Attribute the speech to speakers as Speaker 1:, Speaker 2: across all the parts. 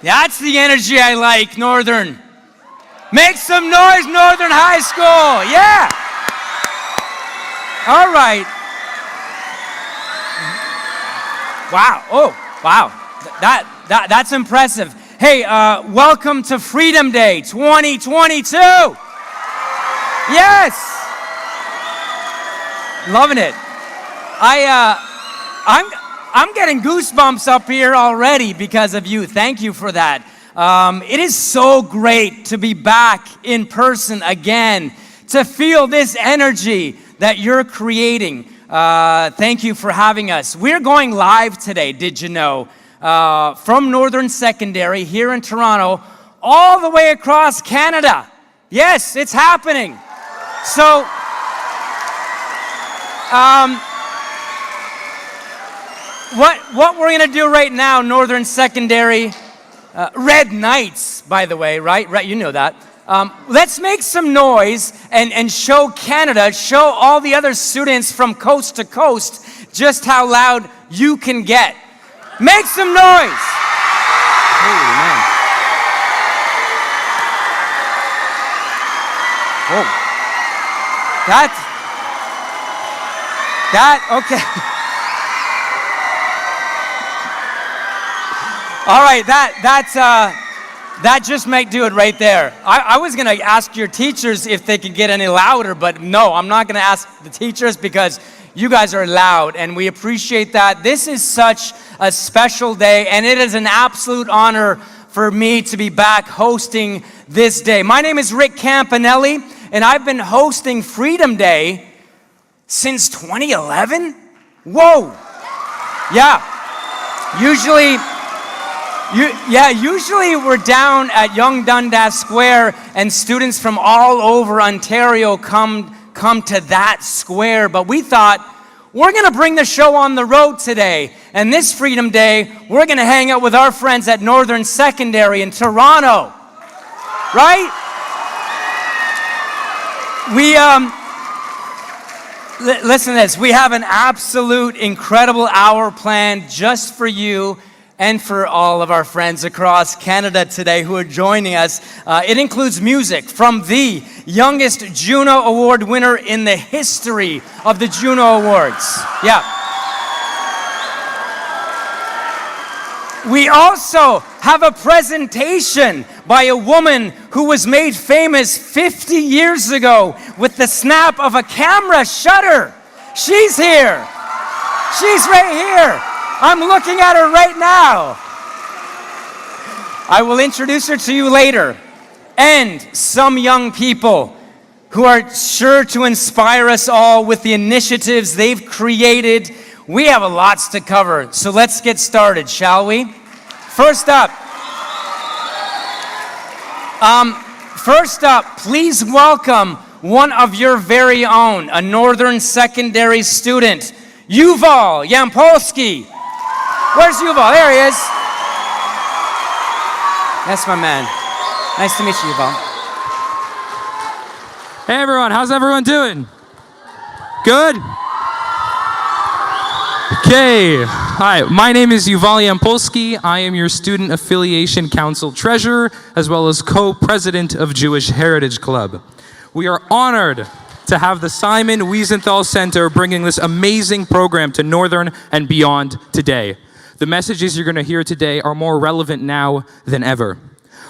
Speaker 1: That's the energy I like, Northern. Make some noise, Northern High School. Yeah. All right. Wow. Oh, wow. That's impressive. Hey, welcome to Freedom Day 2022. Yes. Loving it. I'm getting goosebumps up here already because of you. Thank you for that. It is so great to be back in person again, to feel this energy that you're creating. Thank you for having us. We're going live today, did you know, from Northern Secondary here in Toronto, all the way across Canada. Yes, it's happening. So, what we're going to do right now, Northern Secondary, Red Knights, by the way, right? You know that. Let's make some noise and show Canada, show all the other students from coast to coast just how loud you can get. Make some noise. Holy man. Whoa. Okay. All right, that just might do it right there. I was gonna ask your teachers if they could get any louder, but no, I'm not gonna ask the teachers because you guys are loud and we appreciate that. This is such a special day and it is an absolute honor for me to be back hosting this day. My name is Rick Campanelli and I've been hosting Freedom Day since 2011? Whoa! Yeah, usually we're down at Yonge Dundas Square and students from all over Ontario come to that square. But we thought, we're gonna bring the show on the road today. And this Freedom Day, we're gonna hang out with our friends at Northern Secondary in Toronto. Right? Listen to this. We have an absolute incredible hour planned just for you and for all of our friends across Canada today who are joining us. It includes music from the youngest Juno Award winner in the history of the Juno Awards. Yeah. We also have a presentation by a woman who was made famous 50 years ago with the snap of a camera shutter. She's here. She's right here. I'm looking at her right now. I will introduce her to you later. And some young people who are sure to inspire us all with the initiatives they've created. We have lots to cover, so let's get started, shall we? First up, please welcome one of your very own, a Northern Secondary student, Yuval Yampolsky. Where's Yuval? There he is. That's my man. Nice to meet you, Yuval.
Speaker 2: Hey everyone, how's everyone doing? Good? Okay. Hi, my name is Yuval Yampolsky. I am your Student Affiliation Council Treasurer, as well as co-president of Jewish Heritage Club. We are honored to have the Simon Wiesenthal Center bringing this amazing program to Northern and beyond today. The messages you're going to hear today are more relevant now than ever.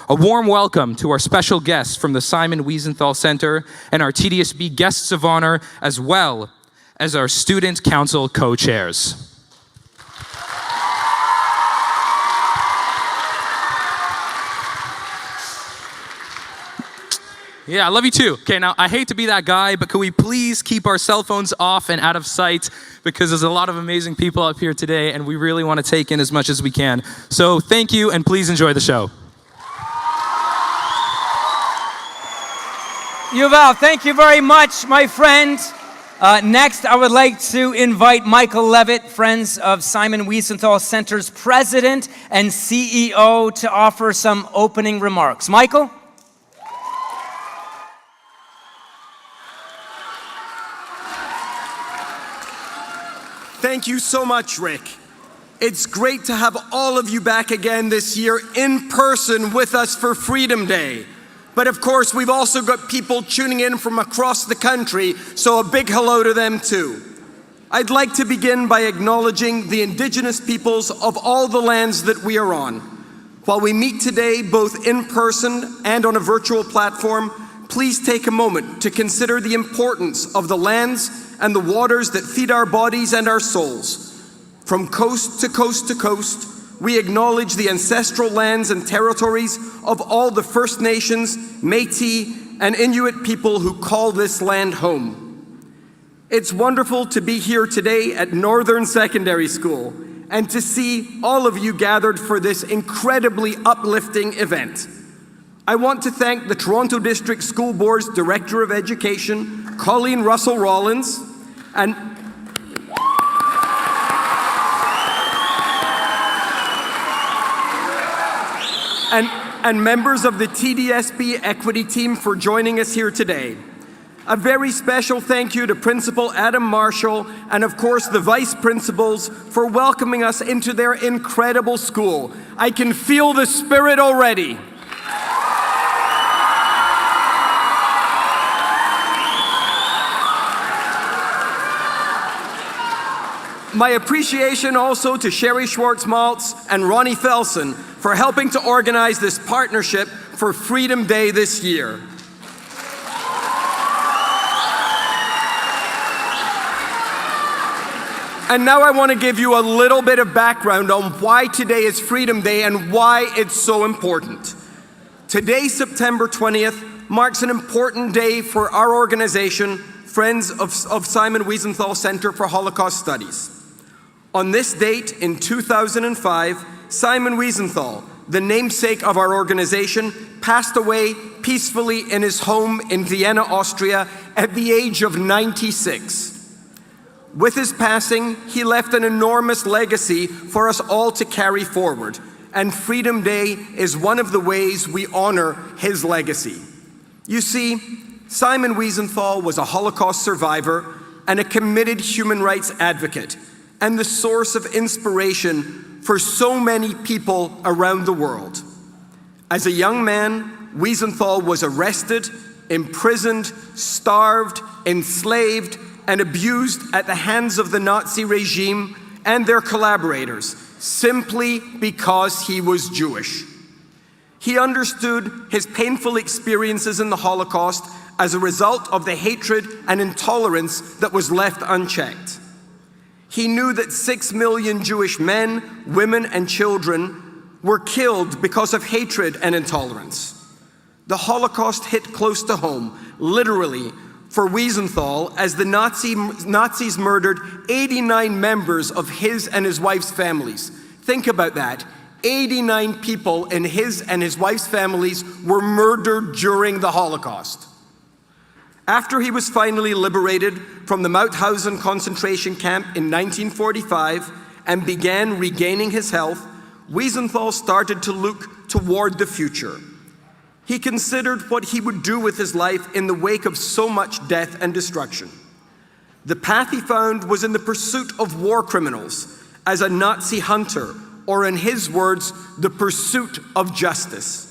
Speaker 2: A warm welcome to our special guests from the Simon Wiesenthal Center and our TDSB guests of honor, as well as our Student Council co-chairs. Yeah, I love you too. Okay, now I hate to be that guy, but can we please keep our cell phones off and out of sight, because there's a lot of amazing people up here today and we really want to take in as much as we can. So thank you and please enjoy the show.
Speaker 1: Yuval, thank you very much, my friend. Next, I would like to invite Michael Levitt, Friends of Simon Wiesenthal Center's president and CEO, to offer some opening remarks. Michael?
Speaker 3: Thank you so much, Rick. It's great to have all of you back again this year in person with us for Freedom Day. But of course, we've also got people tuning in from across the country, so a big hello to them too. I'd like to begin by acknowledging the Indigenous peoples of all the lands that we are on. While we meet today both in person and on a virtual platform, please take a moment to consider the importance of the lands and the waters that feed our bodies and our souls. From coast to coast to coast, we acknowledge the ancestral lands and territories of all the First Nations, Métis, and Inuit people who call this land home. It's wonderful to be here today at Northern Secondary School and to see all of you gathered for this incredibly uplifting event. I want to thank the Toronto District School Board's Director of Education, Colleen Russell-Rollins, and members of the TDSB Equity Team for joining us here today. A very special thank you to Principal Adam Marshall and of course the Vice Principals for welcoming us into their incredible school. I can feel the spirit already. My appreciation also to Sherry Schwartz-Maltz and Ronnie Felsen for helping to organize this partnership for Freedom Day this year. And now I want to give you a little bit of background on why today is Freedom Day and why it's so important. Today, September 20th, marks an important day for our organization, Friends of Simon Wiesenthal Center for Holocaust Studies. On this date in 2005, Simon Wiesenthal, the namesake of our organization, passed away peacefully in his home in Vienna, Austria, at the age of 96. With his passing, he left an enormous legacy for us all to carry forward, and Freedom Day is one of the ways we honor his legacy. You see, Simon Wiesenthal was a Holocaust survivor and a committed human rights advocate, and the source of inspiration for so many people around the world. As a young man, Wiesenthal was arrested, imprisoned, starved, enslaved, and abused at the hands of the Nazi regime and their collaborators, simply because he was Jewish. He understood his painful experiences in the Holocaust as a result of the hatred and intolerance that was left unchecked. He knew that 6 million Jewish men, women, and children were killed because of hatred and intolerance. The Holocaust hit close to home, literally, for Wiesenthal, as the Nazis murdered 89 members of his and his wife's families. Think about that. 89 people in his and his wife's families were murdered during the Holocaust. After he was finally liberated from the Mauthausen concentration camp in 1945 and began regaining his health, Wiesenthal started to look toward the future. He considered what he would do with his life in the wake of so much death and destruction. The path he found was in the pursuit of war criminals, as a Nazi hunter, or in his words, the pursuit of justice.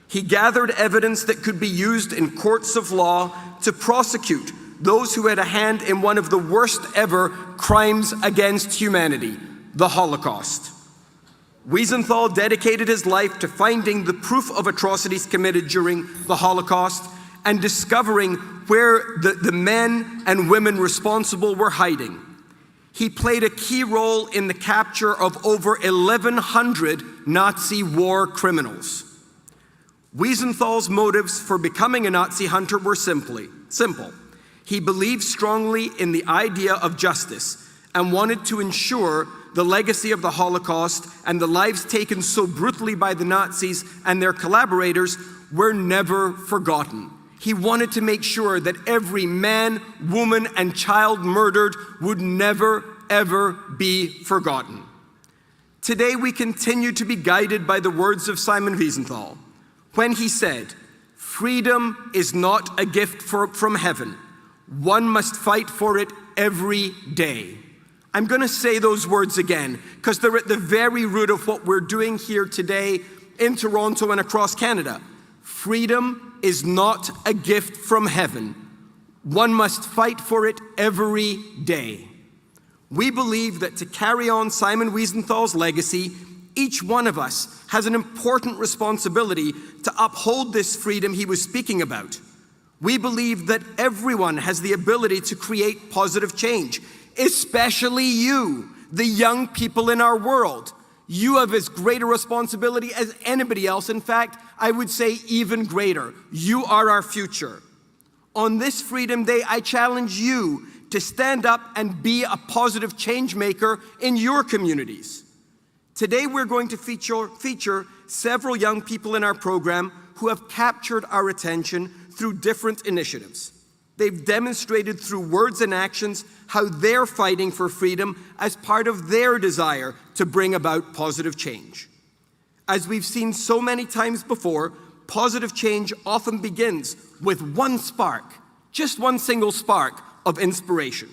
Speaker 3: He gathered evidence that could be used in courts of law to prosecute those who had a hand in one of the worst ever crimes against humanity, the Holocaust. Wiesenthal dedicated his life to finding the proof of atrocities committed during the Holocaust and discovering where the men and women responsible were hiding. He played a key role in the capture of over 1,100 Nazi war criminals. Wiesenthal's motives for becoming a Nazi hunter were simple. He believed strongly in the idea of justice and wanted to ensure the legacy of the Holocaust and the lives taken so brutally by the Nazis and their collaborators were never forgotten. He wanted to make sure that every man, woman, and child murdered would never, ever be forgotten. Today we continue to be guided by the words of Simon Wiesenthal when he said, "Freedom is not a gift from heaven. One must fight for it every day." I'm going to say those words again because they're at the very root of what we're doing here today in Toronto and across Canada. Freedom is not a gift from heaven. One must fight for it every day. We believe that to carry on Simon Wiesenthal's legacy, each one of us has an important responsibility to uphold this freedom he was speaking about. We believe that everyone has the ability to create positive change, especially you, the young people in our world. You have as great a responsibility as anybody else. In fact, I would say even greater. You are our future. On this Freedom Day, I challenge you to stand up and be a positive change maker in your communities. Today, we're going to feature several young people in our program who have captured our attention through different initiatives. They've demonstrated through words and actions how they're fighting for freedom as part of their desire to bring about positive change. As we've seen so many times before, positive change often begins with one spark, just one single spark of inspiration.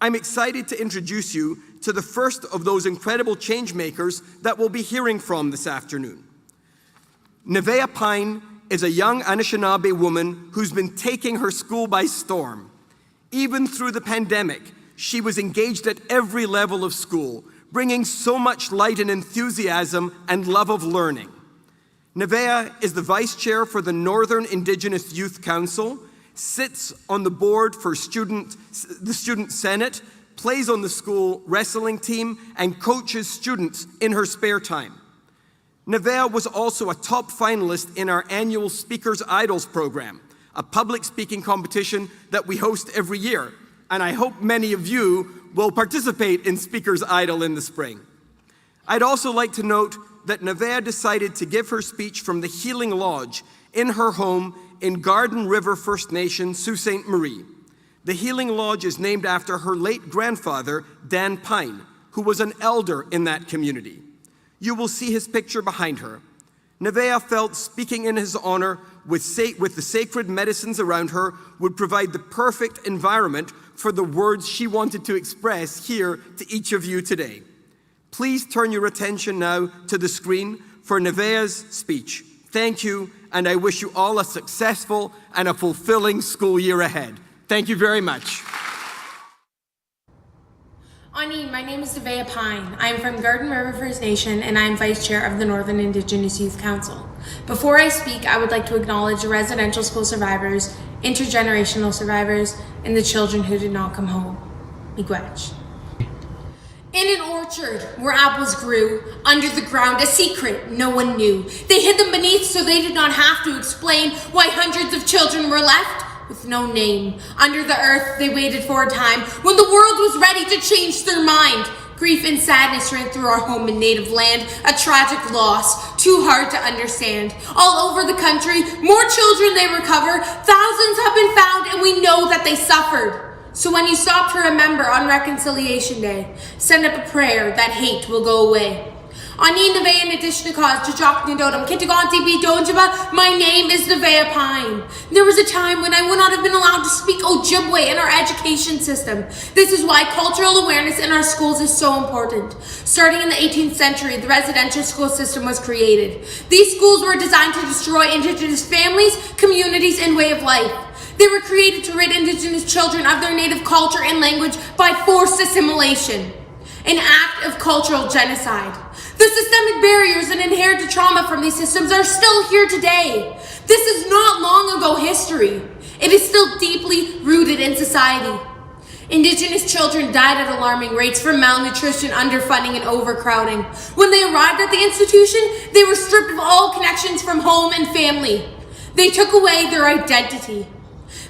Speaker 3: I'm excited to introduce you to the first of those incredible change makers that we'll be hearing from this afternoon. Nevaeh Pine is a young Anishinaabe woman who's been taking her school by storm. Even through the pandemic, she was engaged at every level of school, bringing so much light and enthusiasm and love of learning. Nevaeh is the Vice Chair for the Northern Indigenous Youth Council, sits on the board for the Student Senate, plays on the school wrestling team, and coaches students in her spare time. Nevaeh was also a top finalist in our annual Speakers Idols program, a public speaking competition that we host every year. And I hope many of you will participate in Speakers Idol in the spring. I'd also like to note that Nevaeh decided to give her speech from the Healing Lodge in her home in Garden River First Nation, Sault Ste. Marie. The Healing Lodge is named after her late grandfather, Dan Pine, who was an elder in that community. You will see his picture behind her. Nevaeh felt speaking in his honor with the sacred medicines around her would provide the perfect environment for the words she wanted to express here to each of you today. Please turn your attention now to the screen for Nevaeh's speech. Thank you, and I wish you all a successful and a fulfilling school year ahead. Thank you very much.
Speaker 4: Ani, my name is Nevaeh Pine. I am from Garden River First Nation and I am Vice Chair of the Northern Indigenous Youth Council. Before I speak, I would like to acknowledge the residential school survivors, intergenerational survivors, and the children who did not come home. Miigwech. In an orchard where apples grew, under the ground, a secret no one knew. They hid them beneath so they did not have to explain why hundreds of children were left with no name. Under the earth, they waited for a time when the world was ready to change their mind. Grief and sadness ran through our home and native land, a tragic loss, too hard to understand. All over the country, more children they recover, thousands have been found, and we know that they suffered. So when you stop to remember on Reconciliation Day, send up a prayer that hate will go away. Ani Nevaeh Nadishnakaz Jajak Nidodam Kitaganti B Donjaba, my name is Nevaeh Pine. There was a time when I would not have been allowed to speak Ojibwe in our education system. This is why cultural awareness in our schools is so important. Starting in the 18th century, the residential school system was created. These schools were designed to destroy Indigenous families, communities, and way of life. They were created to rid Indigenous children of their native culture and language by forced assimilation, an act of cultural genocide. The systemic barriers and inherited trauma from these systems are still here today. This is not long ago history. It is still deeply rooted in society. Indigenous children died at alarming rates from malnutrition, underfunding, and overcrowding. When they arrived at the institution, they were stripped of all connections from home and family. They took away their identity.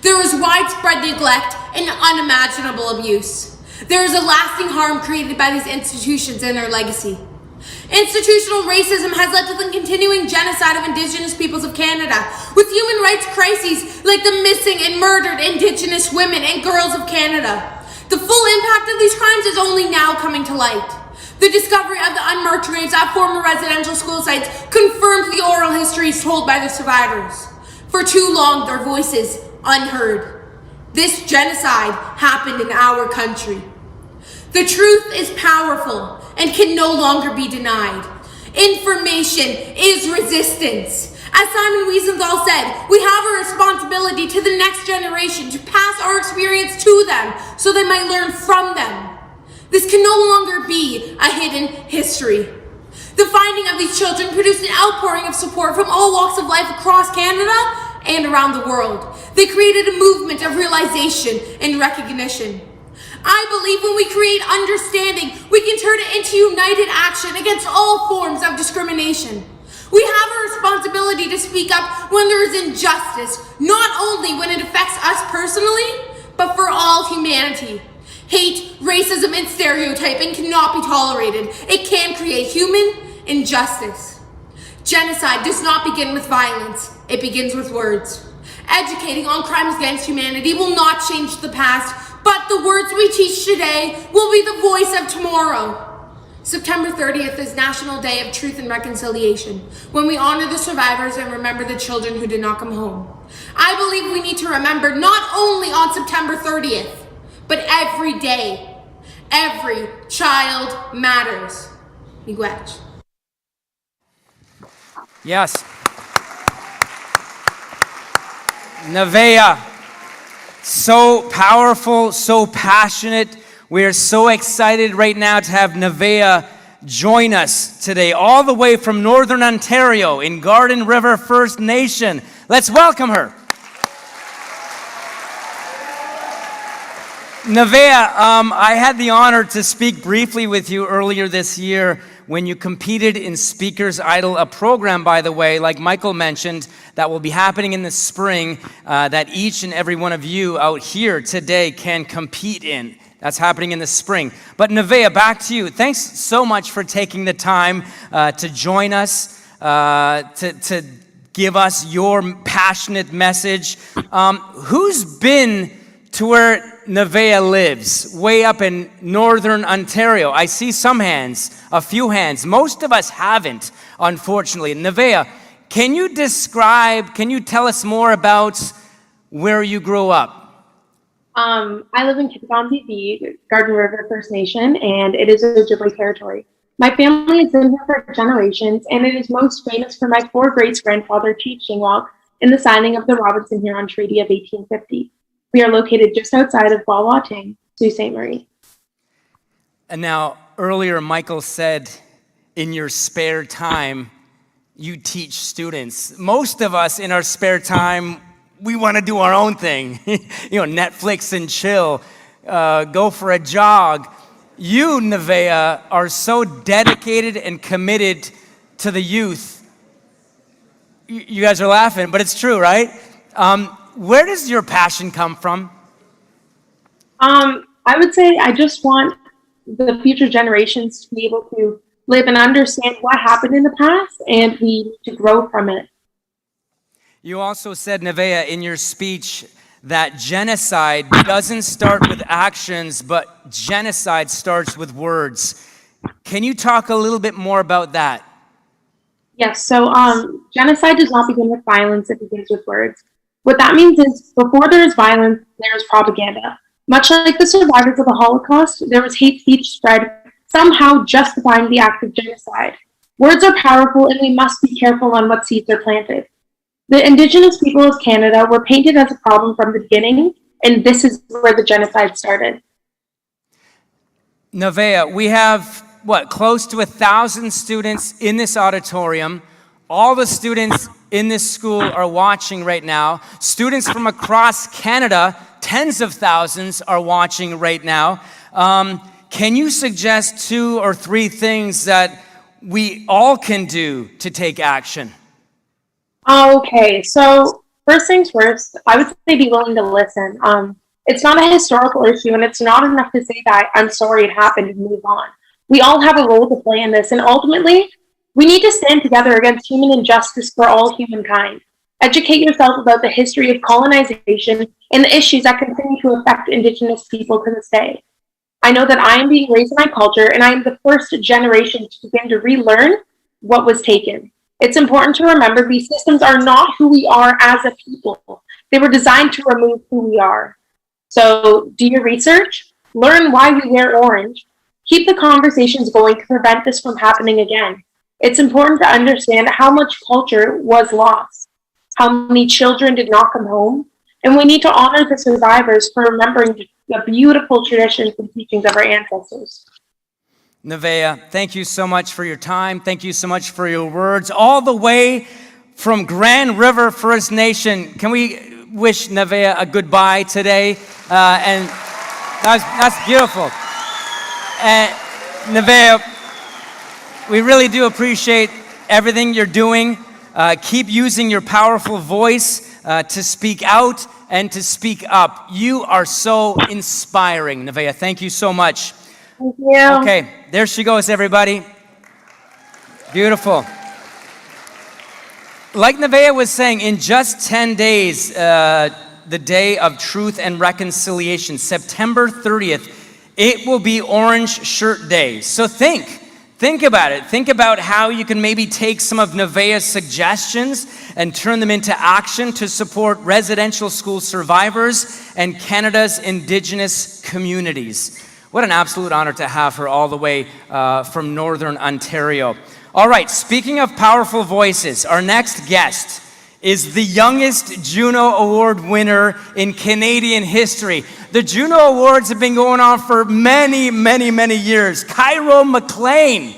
Speaker 4: There was widespread neglect and unimaginable abuse. There is a lasting harm created by these institutions and their legacy. Institutional racism has led to the continuing genocide of Indigenous peoples of Canada, with human rights crises like the missing and murdered Indigenous women and girls of Canada. The full impact of these crimes is only now coming to light. The discovery of the unmarked graves at former residential school sites confirms the oral histories told by the survivors. For too long, their voices unheard. This genocide happened in our country. The truth is powerful and can no longer be denied. Information is resistance. As Simon Wiesenthal said, we have a responsibility to the next generation to pass our experience to them so they might learn from them. This can no longer be a hidden history. The finding of these children produced an outpouring of support from all walks of life across Canada and around the world. They created a movement of realization and recognition. I believe when we create understanding, we can turn it into united action against all forms of discrimination. We have a responsibility to speak up when there is injustice, not only when it affects us personally, but for all humanity. Hate, racism, and stereotyping cannot be tolerated. It can create human injustice. Genocide does not begin with violence. It begins with words. Educating on crimes against humanity will not change the past, but the words we teach today will be the voice of tomorrow. September 30th is National Day of Truth and Reconciliation, when we honor the survivors and remember the children who did not come home. I believe we need to remember not only on September 30th, but every day. Every child matters. Miigwech.
Speaker 1: Yes. Nevaeh, so powerful, so passionate. We are so excited right now to have Nevaeh join us today, all the way from Northern Ontario in Garden River First Nation. Let's welcome her. Nevaeh, I had the honor to speak briefly with you earlier this year when you competed in Speaker's Idol, a program, by the way, like Michael mentioned, that will be happening in the spring, that each and every one of you out here today can compete in. That's happening in the spring. But Nevaeh, back to you. Thanks so much for taking the time to join us, to give us your passionate message. Who's been to where Nevaeh lives, way up in Northern Ontario? I see some hands, a few hands. Most of us haven't, unfortunately. Nevaeh, can you tell us more about where you grew up?
Speaker 5: I live in Kitigan, BC, Garden River First Nation, and it is Ojibwe territory. My family has been here for generations, and it is most famous for my 4 great-grandfather, Chief Shingwalk, in the signing of the Robinson-Huron Treaty of 1850. We are located just outside of Wawating, Sault Ste. Marie.
Speaker 1: And now, earlier Michael said, in your spare time, you teach students. Most of us in our spare time, we want to do our own thing. Netflix and chill, go for a jog. You, Nevaeh, are so dedicated and committed to the youth. You guys are laughing, but it's true, right? Where does your passion come from?
Speaker 5: I would say I just want the future generations to be able to live and understand what happened in the past, and we need to grow from it.
Speaker 1: You also said, Nevaeh, in your speech that genocide doesn't start with actions, but genocide starts with words. Can you talk a little bit more about that?
Speaker 5: Yes, so genocide does not begin with violence, it begins with words. What that means is before there is violence, there is propaganda. Much like the survivors of the Holocaust, there was hate speech spread, somehow justifying the act of genocide. Words are powerful, and we must be careful on what seeds are planted. The Indigenous people of Canada were painted as a problem from the beginning, and this is where the genocide started.
Speaker 1: Nevaeh, we have, close to 1,000 students in this auditorium. All the students in this school are watching right now. Students from across Canada, tens of thousands, are watching right now. Can you suggest 2 or 3 things that we all can do to take action?
Speaker 5: Okay, so first things first, I would say be willing to listen. It's not a historical issue, and it's not enough to say that I'm sorry it happened and move on. We all have a role to play in this, and ultimately, we need to stand together against human injustice for all humankind. Educate yourself about the history of colonization and the issues that continue to affect Indigenous people to this day. I know that I am being raised in my culture, and I am the first generation to begin to relearn what was taken. It's important to remember these systems are not who we are as a people. They were designed to remove who we are. So do your research, Learn why we wear orange. Keep the conversations going to prevent this from happening again. It's important to understand how much culture was lost, how many children did not come home, and we need to honor the survivors for remembering the beautiful traditions and teachings of our ancestors.
Speaker 1: Nevaeh, thank you so much for your time. Thank you so much for your words. All the way from Grand River First Nation, can we wish Nevaeh a goodbye today? And that's beautiful. And Nevaeh, we really do appreciate everything you're doing. Keep using your powerful voice to speak out and to speak up. You are so inspiring, Nevaeh. Thank you so much.
Speaker 5: Thank you.
Speaker 1: Okay, there she goes, everybody. Beautiful. Like Nevaeh was saying, in just 10 days, the day of truth and reconciliation, September 30th, it will be Orange Shirt Day. So think about it. Think about how you can maybe take some of Nevaeh's suggestions and turn them into action to support residential school survivors and Canada's Indigenous communities. What an absolute honor to have her all the way from Northern Ontario. All right, speaking of powerful voices, our next guest is the youngest Juno Award winner in Canadian history. The Juno Awards have been going on for many, many, many years. Cairo McLean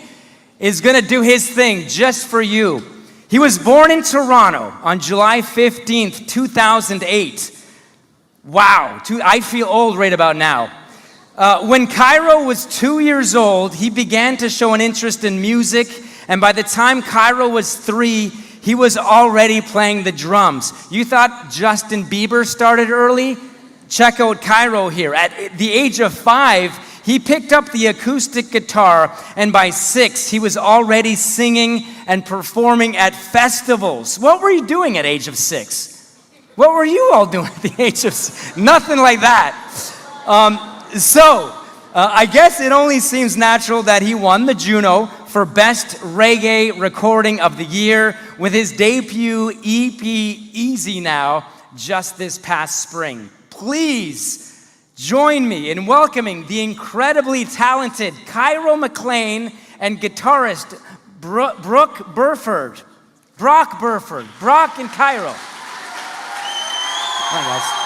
Speaker 1: is gonna do his thing just for you. He was born in Toronto on July 15th, 2008. Wow, I feel old right about now. When Cairo was 2 years old, he began to show an interest in music, and by the time Cairo was 3, he was already playing the drums. You thought Justin Bieber started early? Check out Cairo here. At the age of 5, he picked up the acoustic guitar, and by 6, he was already singing and performing at festivals. What were you doing at age of 6? What were you all doing at the age of 6? Nothing like that. I guess it only seems natural that he won the Juno for Best Reggae Recording of the Year with his debut EP, Easy Now, just this past spring. Please join me in welcoming the incredibly talented Cairo McLean and guitarist Brock Burford. Brock and Cairo. Hi, guys.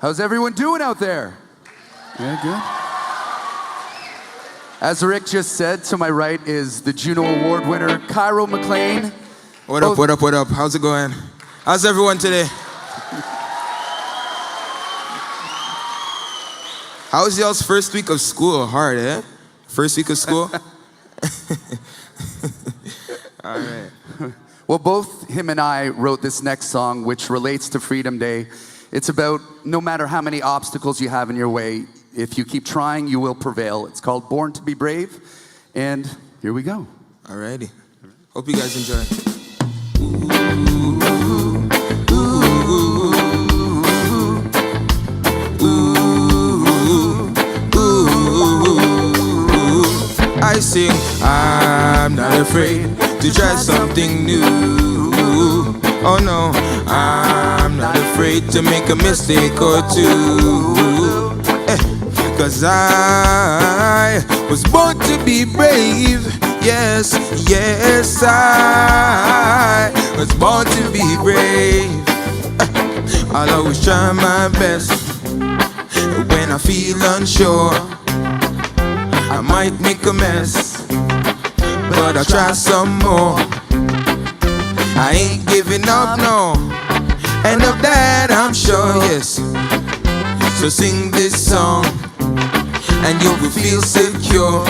Speaker 6: How's everyone doing out there? Yeah, good. As Rick just said, to my right is the Juno Award winner, Cairo McLean.
Speaker 7: What up? How's it going? How's everyone today? How's y'all's first week of school? Hard, eh? First week of school? All right.
Speaker 6: Well, both him and I wrote this next song, which relates to Freedom Day. It's about no matter how many obstacles you have in your way, if you keep trying, you will prevail. It's called Born to be Brave, and here we go.
Speaker 7: Alrighty. Hope you guys enjoy. I sing, I'm not afraid to try something new. Oh no, I'm not afraid to make a mistake or two. Cause I was born to be brave. Yes, I was born to be brave. I'll always try my best. When I feel unsure, I might make a mess, but I'll try some more. I ain't giving up, no, and of that I'm sure, yes. So sing this song, and you will feel secure.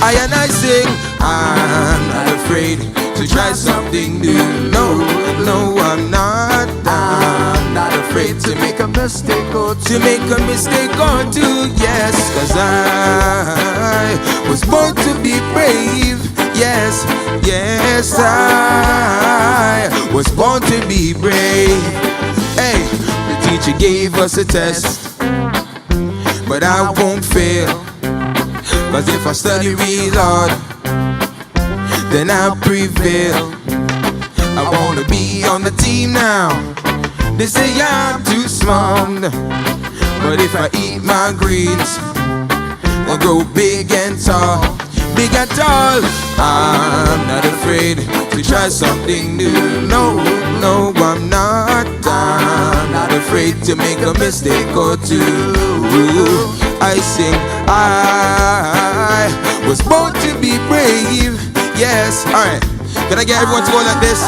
Speaker 7: I sing, I'm not afraid to try something new. No, I'm not. I'm not afraid to make a mistake or two. Yes, cause I was born to be brave. Yes, I was born to be brave. Hey, the teacher gave us a test. but I won't fail. Cause if I study real hard, then I'll prevail. I wanna be on the team now. They say I'm too small, but if I eat my greens, I'll grow big and tall. Big and tall. I'm not afraid to try something new. No, no, I'm not. I'm not afraid to make a mistake or two. I sing, I was born to be brave. Yes, alright. Can I get everyone to go like this?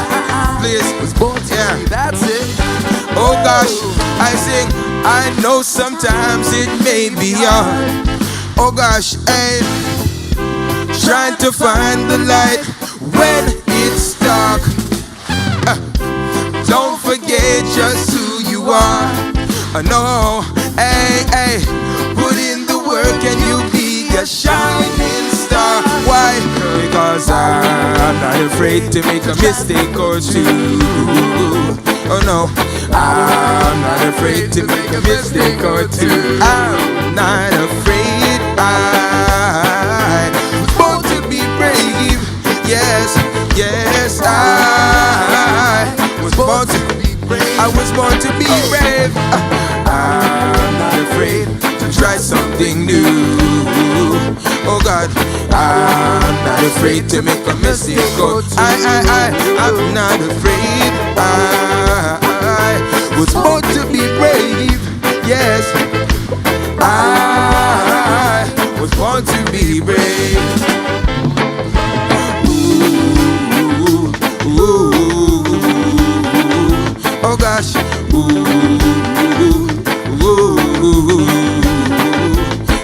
Speaker 7: Please.
Speaker 6: Was born to be, that's it.
Speaker 7: Oh gosh, I sing, I know sometimes it may be hard. Oh gosh, hey, trying to find the light when it's dark. Don't forget just who you are. No, hey, hey, put in the work and you'll be a shining star. Why? Because I'm not afraid to make a mistake or two. Oh no, I'm not afraid to make a mistake or two. I'm not afraid. I was born to be brave. Yes, yes, I was born to be brave. I was born to be brave. I'm not afraid to try something new. Oh God, I'm not afraid to make a mistake. I'm not afraid. I was born to be brave. Yes, I was born to be brave. Ooh, ooh, oh gosh. Ooh, ooh,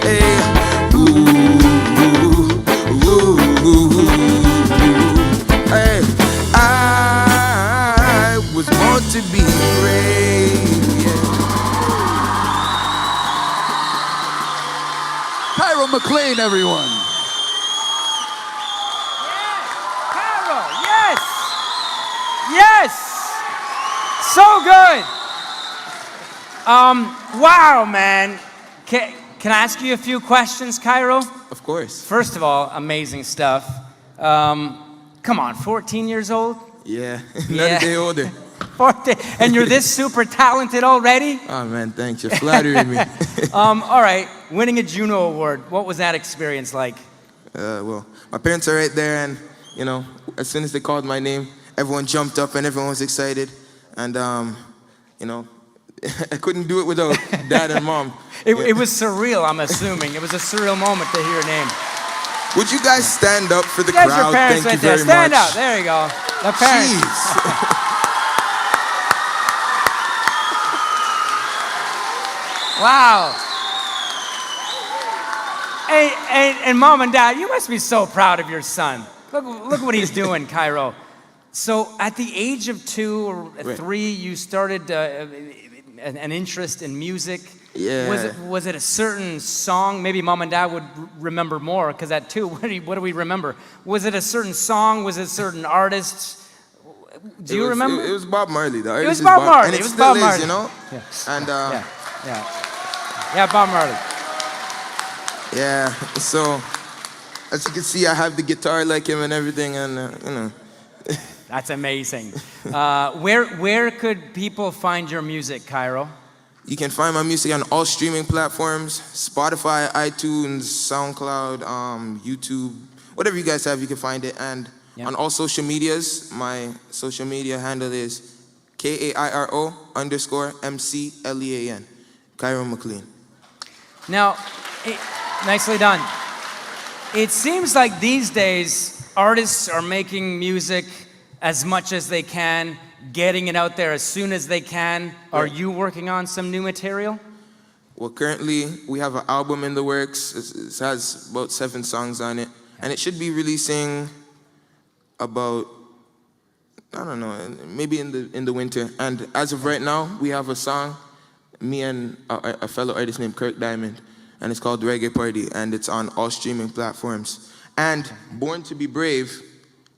Speaker 7: hey. Ooh, hey. I was born to be brave. Yeah.
Speaker 6: Cairo McLean, everyone.
Speaker 1: Carol, yes! Yes! So good! Wow, man. Can I ask you a few questions, Cairo?
Speaker 7: Of course.
Speaker 1: First of all, amazing stuff. Come on, 14 years old?
Speaker 7: Yeah,
Speaker 1: Yeah.
Speaker 7: not a day older.
Speaker 1: 14, and you're this super talented already?
Speaker 7: Oh man, thanks. You're flattering me.
Speaker 1: All right, winning a Juno Award, what was that experience like?
Speaker 7: Well, my parents are right there, and you know, as soon as they called my name, everyone jumped up and everyone was excited, and you know, I couldn't do it without Dad and Mom.
Speaker 1: It was surreal, I'm assuming. It was a surreal moment to hear your name.
Speaker 7: Would you guys stand up for the
Speaker 1: There's
Speaker 7: crowd?
Speaker 1: your parents
Speaker 7: Thank
Speaker 1: right
Speaker 7: you
Speaker 1: there.
Speaker 7: very
Speaker 1: Stand
Speaker 7: much.
Speaker 1: up. There you go. The parents.
Speaker 7: Jeez.
Speaker 1: Wow. Hey, and Mom and Dad, you must be so proud of your son. Look what he's doing, Cairo. So at the age of 2 or 3, you started an interest in music.
Speaker 7: Yeah.
Speaker 1: Was it a certain song? Maybe Mom and Dad would remember more, because at 2, what do we remember? Was it a certain song? Was it certain artists? Do you remember?
Speaker 7: It was Bob Marley. The
Speaker 1: It was
Speaker 7: artist is
Speaker 1: Bob Marley.
Speaker 7: And
Speaker 1: It
Speaker 7: it
Speaker 1: was
Speaker 7: still
Speaker 1: Bob
Speaker 7: is,
Speaker 1: Marley.
Speaker 7: you know?
Speaker 1: Yeah.
Speaker 7: And
Speaker 1: Yeah, Bob Marley.
Speaker 7: yeah, so as you can see, I have the guitar like him and everything, and you know.
Speaker 1: That's amazing. Where could people find your music, Cairo?
Speaker 7: You can find my music on all streaming platforms: Spotify, iTunes, SoundCloud, YouTube, whatever you guys have, you can find it. And on all social medias, my social media handle is KAIRO_MCLEAN, Cairo McLean.
Speaker 1: Now, nicely done. It seems like these days artists are making music as much as they can, getting it out there as soon as they can. Are you working on some new material?
Speaker 7: Well, currently we have an album in the works. It has about 7 songs on it, and it should be releasing about, I don't know, maybe in the winter. And as of right now, we have a song, me and a fellow artist named Kirk Diamond, and it's called Reggae Party, and it's on all streaming platforms. And Born to Be Brave,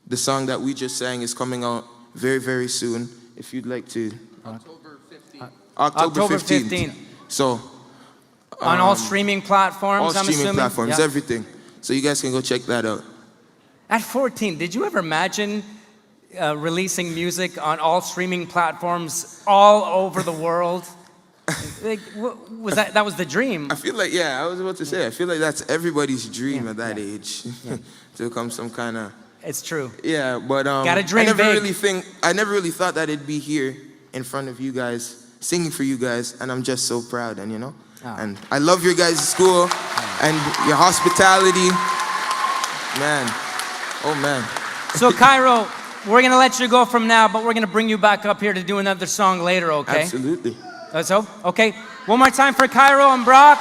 Speaker 7: the song that we just sang, is coming out very, very soon. If you'd like to. October 15th.
Speaker 1: October 15th.
Speaker 7: So
Speaker 1: On all streaming platforms,
Speaker 7: All
Speaker 1: I'm
Speaker 7: streaming
Speaker 1: assuming?
Speaker 7: platforms,
Speaker 1: Yeah.
Speaker 7: everything. So you guys can go check that out.
Speaker 1: At 14, did you ever imagine releasing music on all streaming platforms all over the world? Like, was that was the dream?
Speaker 7: I feel like, yeah, I was about to say, I feel like that's everybody's dream at that age. To become some kind of...
Speaker 1: It's true.
Speaker 7: Yeah, but
Speaker 1: Gotta dream big.
Speaker 7: I never really thought that it'd be here in front of you guys, singing for you guys, and I'm just so proud, and you know? And I love your guys' school and your hospitality. Man, oh man.
Speaker 1: So Cairo, we're gonna let you go from now, but we're gonna bring you back up here to do another song later, okay?
Speaker 7: Absolutely.
Speaker 1: So, okay. One more time for Cairo and Brock.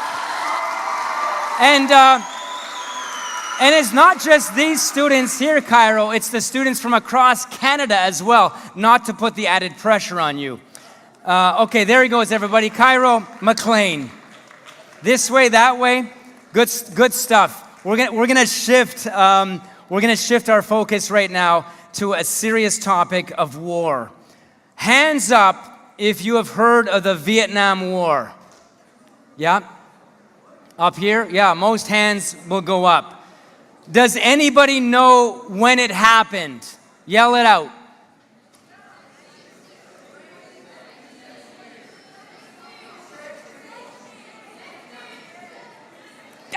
Speaker 1: And it's not just these students here, Cairo, it's the students from across Canada as well, not to put the added pressure on you. Okay, there he goes, everybody. Cairo McLean. This way, that way. Good stuff. We're gonna shift our focus right now to a serious topic of war. Hands up if you have heard of the Vietnam War. Yeah? Up here? Yeah, most hands will go up. Does anybody know when it happened? Yell it out.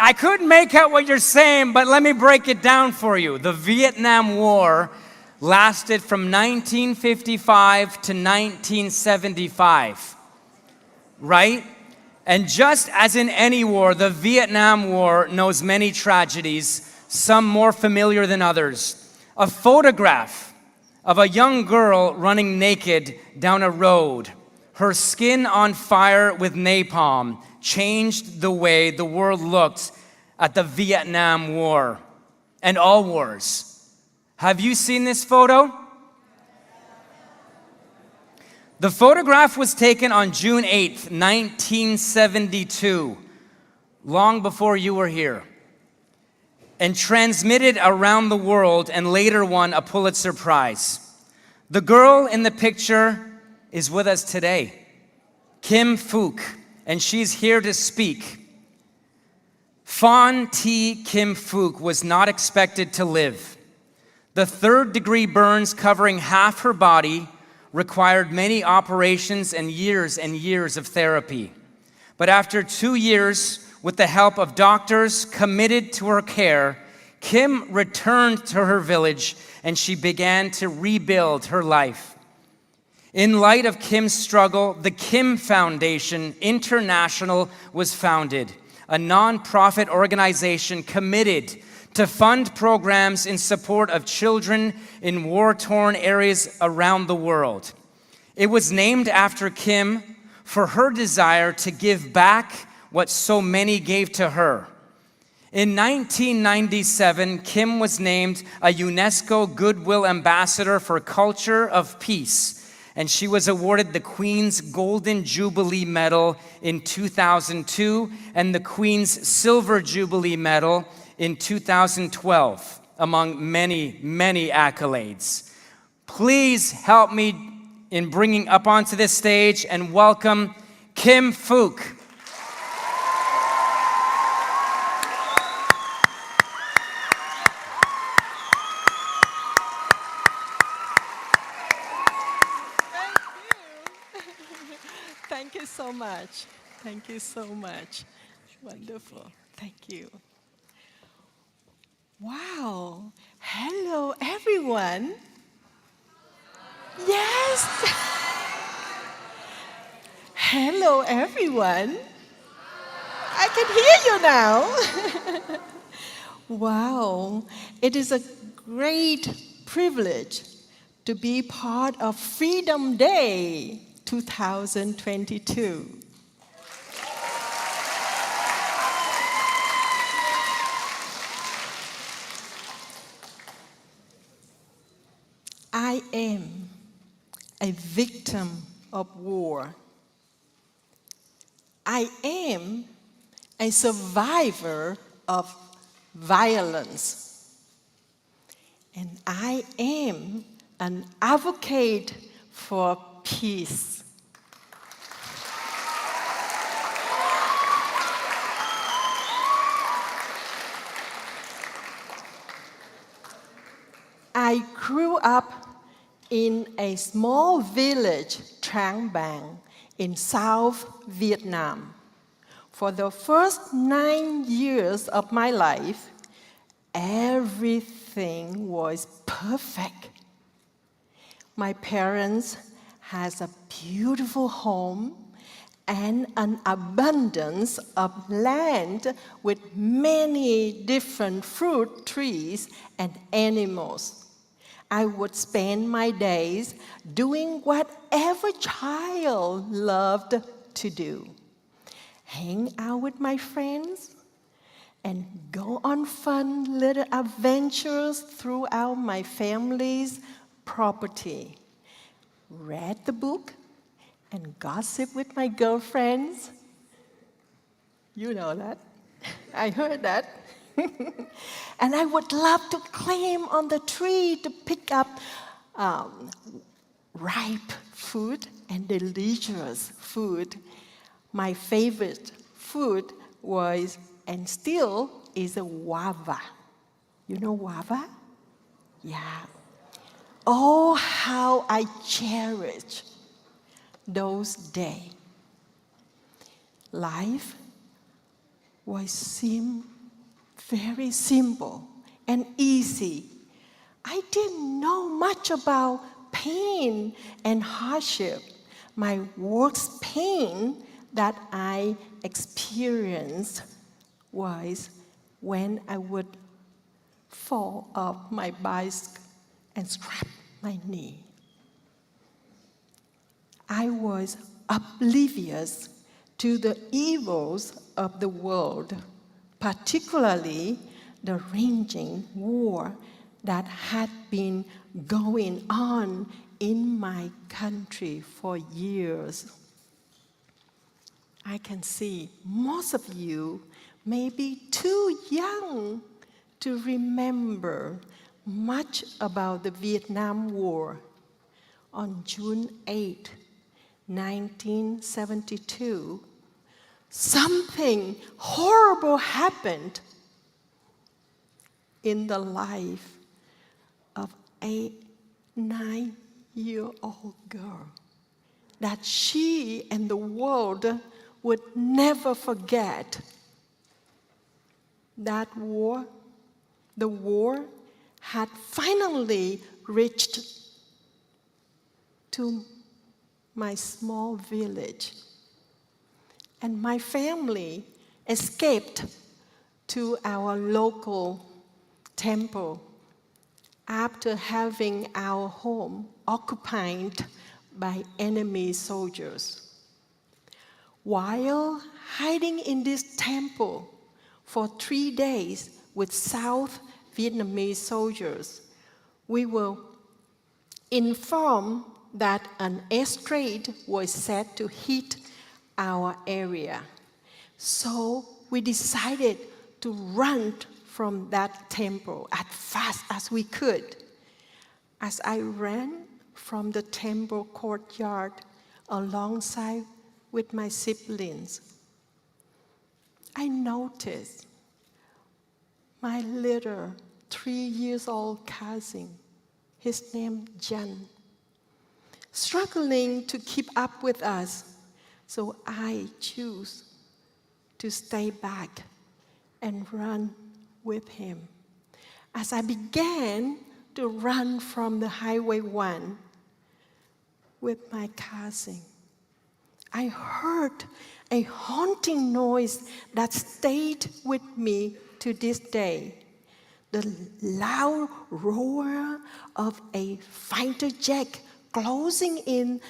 Speaker 1: I couldn't make out what you're saying, but let me break it down for you. The Vietnam War lasted from 1955 to 1975, right? And just as in any war, the Vietnam War knows many tragedies, some more familiar than others. A photograph of a young girl running naked down a road, her skin on fire with napalm, changed the way the world looked at the Vietnam War and all wars. Have you seen this photo? The photograph was taken on June 8th, 1972, long before you were here, and transmitted around the world and later won a Pulitzer Prize. The girl in the picture is with us today, Kim Phuc, and she's here to speak. Phan Thi Kim Phuc was not expected to live. The third-degree burns covering half her body required many operations and years of therapy. But after 2 years, with the help of doctors committed to her care, Kim returned to her village and she began to rebuild her life. In light of Kim's struggle, the Kim Foundation International was founded, a nonprofit organization committed to fund programs in support of children in war-torn areas around the world. It was named after Kim for her desire to give back what so many gave to her. In 1997, Kim was named a UNESCO Goodwill Ambassador for Culture of Peace, and she was awarded the Queen's Golden Jubilee Medal in 2002 and the Queen's Silver Jubilee Medal in 2012, among many, many accolades. Please help me in bringing up onto this stage and welcome Kim Phuc.
Speaker 8: Thank you so much. Thank you so much. Wonderful. Thank you. Wow. Hello, everyone. Yes. Hello, everyone. I can hear you now. Wow. It is a great privilege to be part of Freedom Day 2022. I am a victim of war. I am a survivor of violence. And I am an advocate for peace. I grew up in a small village, Trang Bang, in South Vietnam. For the first 9 years of my life, everything was perfect. My parents had a beautiful home and an abundance of land with many different fruit trees and animals. I would spend my days doing whatever child loved to do. Hang out with my friends and go on fun little adventures throughout my family's property. Read the book and gossip with my girlfriends. You know that. I heard that. And I would love to climb on the tree to pick up ripe food and delicious food. My favorite food was, and still is, a guava. You know guava? Yeah. Oh, how I cherish those days. Life was very simple and easy. I didn't know much about pain and hardship. My worst pain that I experienced was when I would fall off my bicycle and scrape my knee. I was oblivious to the evils of the world, particularly the raging war that had been going on in my country for years. I can see most of you may be too young to remember much about the Vietnam War. On June 8, 1972, something horrible happened in the life of a 9-year-old girl that she and the world would never forget. That war, the war had finally reached to my small village, and my family escaped to our local temple after having our home occupied by enemy soldiers. While hiding in this temple for 3 days with South Vietnamese soldiers, we were informed that an airstrike was set to hit our area. So we decided to run from that temple as fast as we could. As I ran from the temple courtyard alongside with my siblings, I noticed my little 3-year-old cousin, his name Jan, struggling to keep up with us. So I chose to stay back and run with him. As I began to run from the Highway 1 with my cousin, I heard a haunting noise that stayed with me to this day. The loud roar of a fighter jet closing in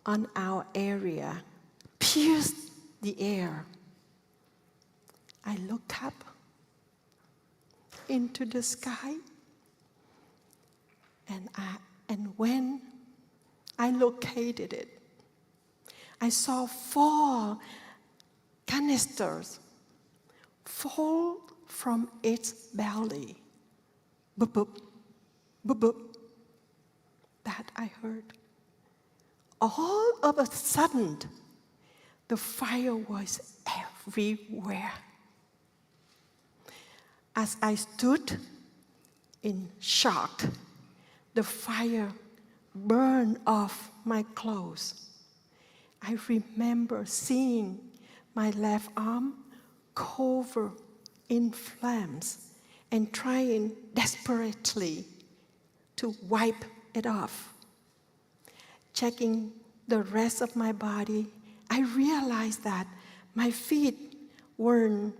Speaker 8: on our area pierced the air. I looked up into the sky, and when I located it, I saw 4 canisters fall from its belly. Boop, boop, boop, boop. That I heard. All of a sudden, the fire was everywhere. As I stood in shock. The fire burned off my clothes. I remember seeing my left arm covered in flames and trying desperately to wipe it off. Checking the rest of my body, I realized that my feet were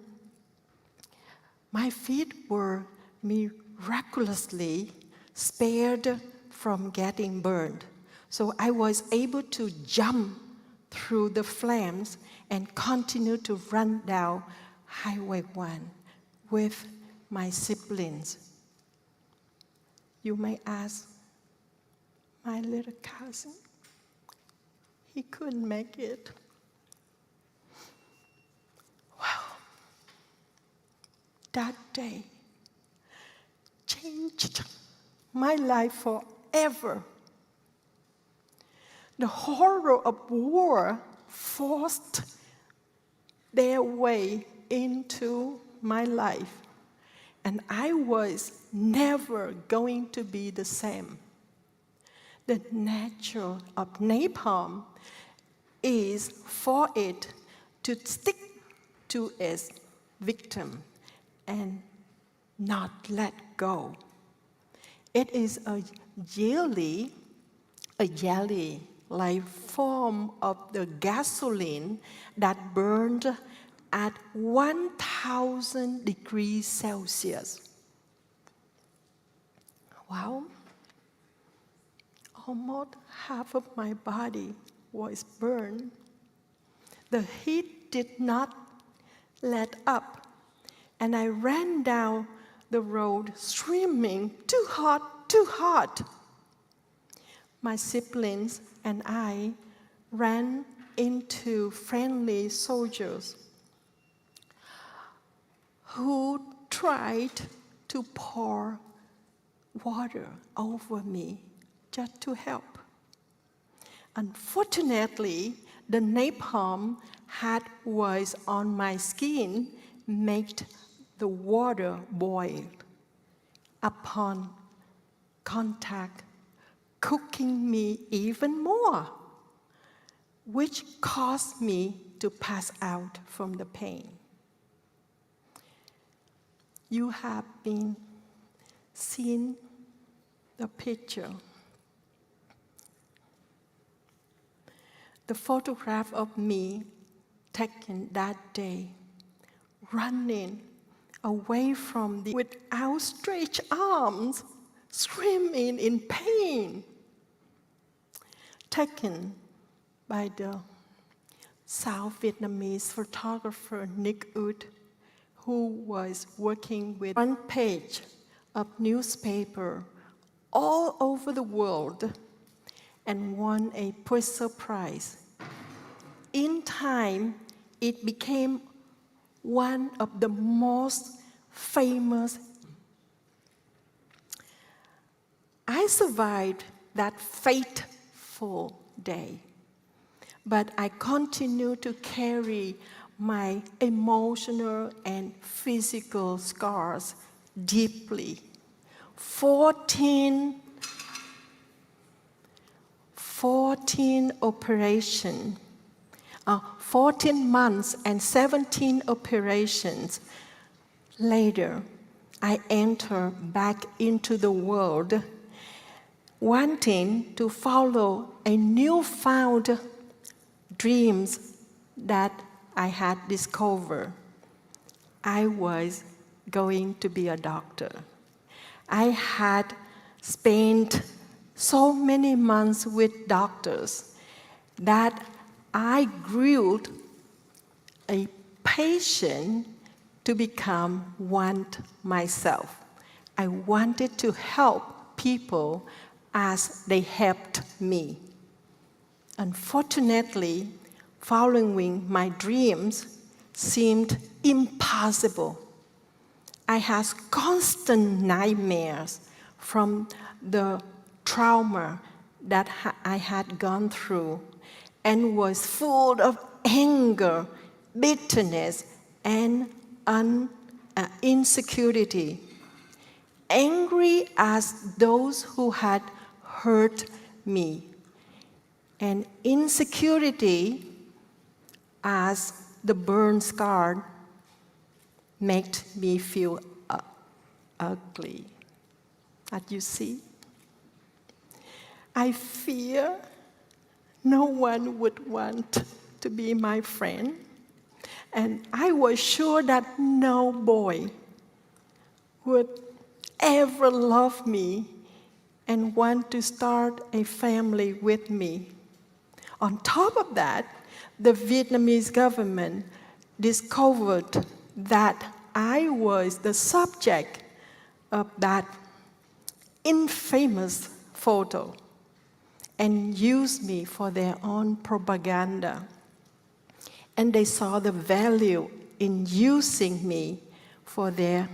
Speaker 8: miraculously spared from getting burned. So I was able to jump through the flames and continue to run down Highway 1 with my siblings. You may ask, my little cousin, he couldn't make it. Wow. That day changed my life forever. The horror of war forced their way into my life, and I was never going to be the same. The nature of napalm is for it to stick to its victim and not let go. It is a jelly-like form of the gasoline that burned at 1,000 degrees Celsius. Wow. Almost half of my body was burned. The heat did not let up, and I ran down the road screaming, "Too hot, too hot!" My siblings and I ran into friendly soldiers who tried to pour water over me just to help. Unfortunately, the napalm that was on my skin made the water boil upon contact, cooking me even more, which caused me to pass out from the pain. You have been seen the picture. The photograph of me taken that day, running away from with outstretched arms, screaming in pain, taken by the South Vietnamese photographer Nick Ut, who was working with front page of newspaper all over the world and won a Pulitzer Prize. In time, it became one of the most famous. I survived that fateful day, but I continue to carry my emotional and physical scars deeply. 14 months and 17 operations later, I enter back into the world, wanting to follow a newfound dreams that I had discovered. I was going to be a doctor. I had spent so many months with doctors that I grew a passion to become one myself. I wanted to help people as they helped me. Unfortunately, following my dreams seemed impossible. I had constant nightmares from the trauma that I had gone through and was full of anger, bitterness, and insecurity. angry as those who had hurt me, and insecurity as the burn scar made me feel ugly. As you see, I fear no one would want to be my friend, and I was sure that no boy would ever love me and want to start a family with me. On top of that, the Vietnamese government discovered that I was the subject of that infamous photo and used me for their own propaganda. And they saw the value in using me for their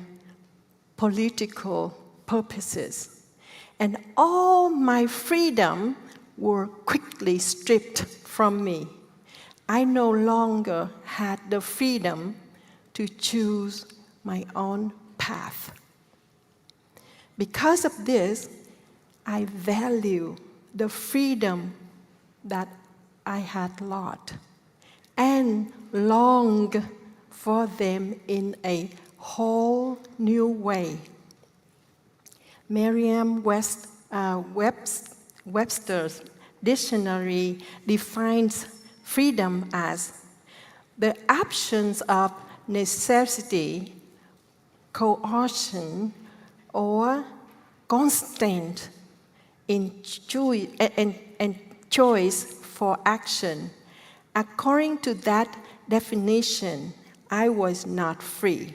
Speaker 8: political purposes. And all my freedom were quickly stripped from me. I no longer had the freedom to choose my own path. Because of this, I value the freedom that I had lost and long for them in a whole new way. Merriam-Webster's dictionary defines freedom as the absence of necessity, coercion, or constraint in choice for action. According to that definition, I was not free,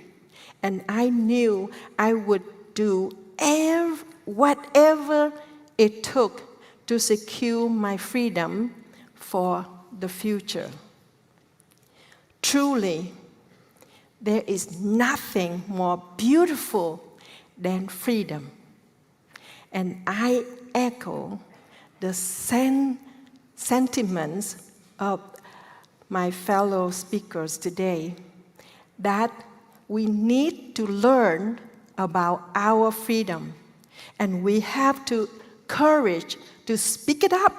Speaker 8: and I knew I would do whatever it took to secure my freedom for the future. Truly, there is nothing more beautiful than freedom. And I echo the sentiments of my fellow speakers today that we need to learn about our freedom, and we have to courage to speak it up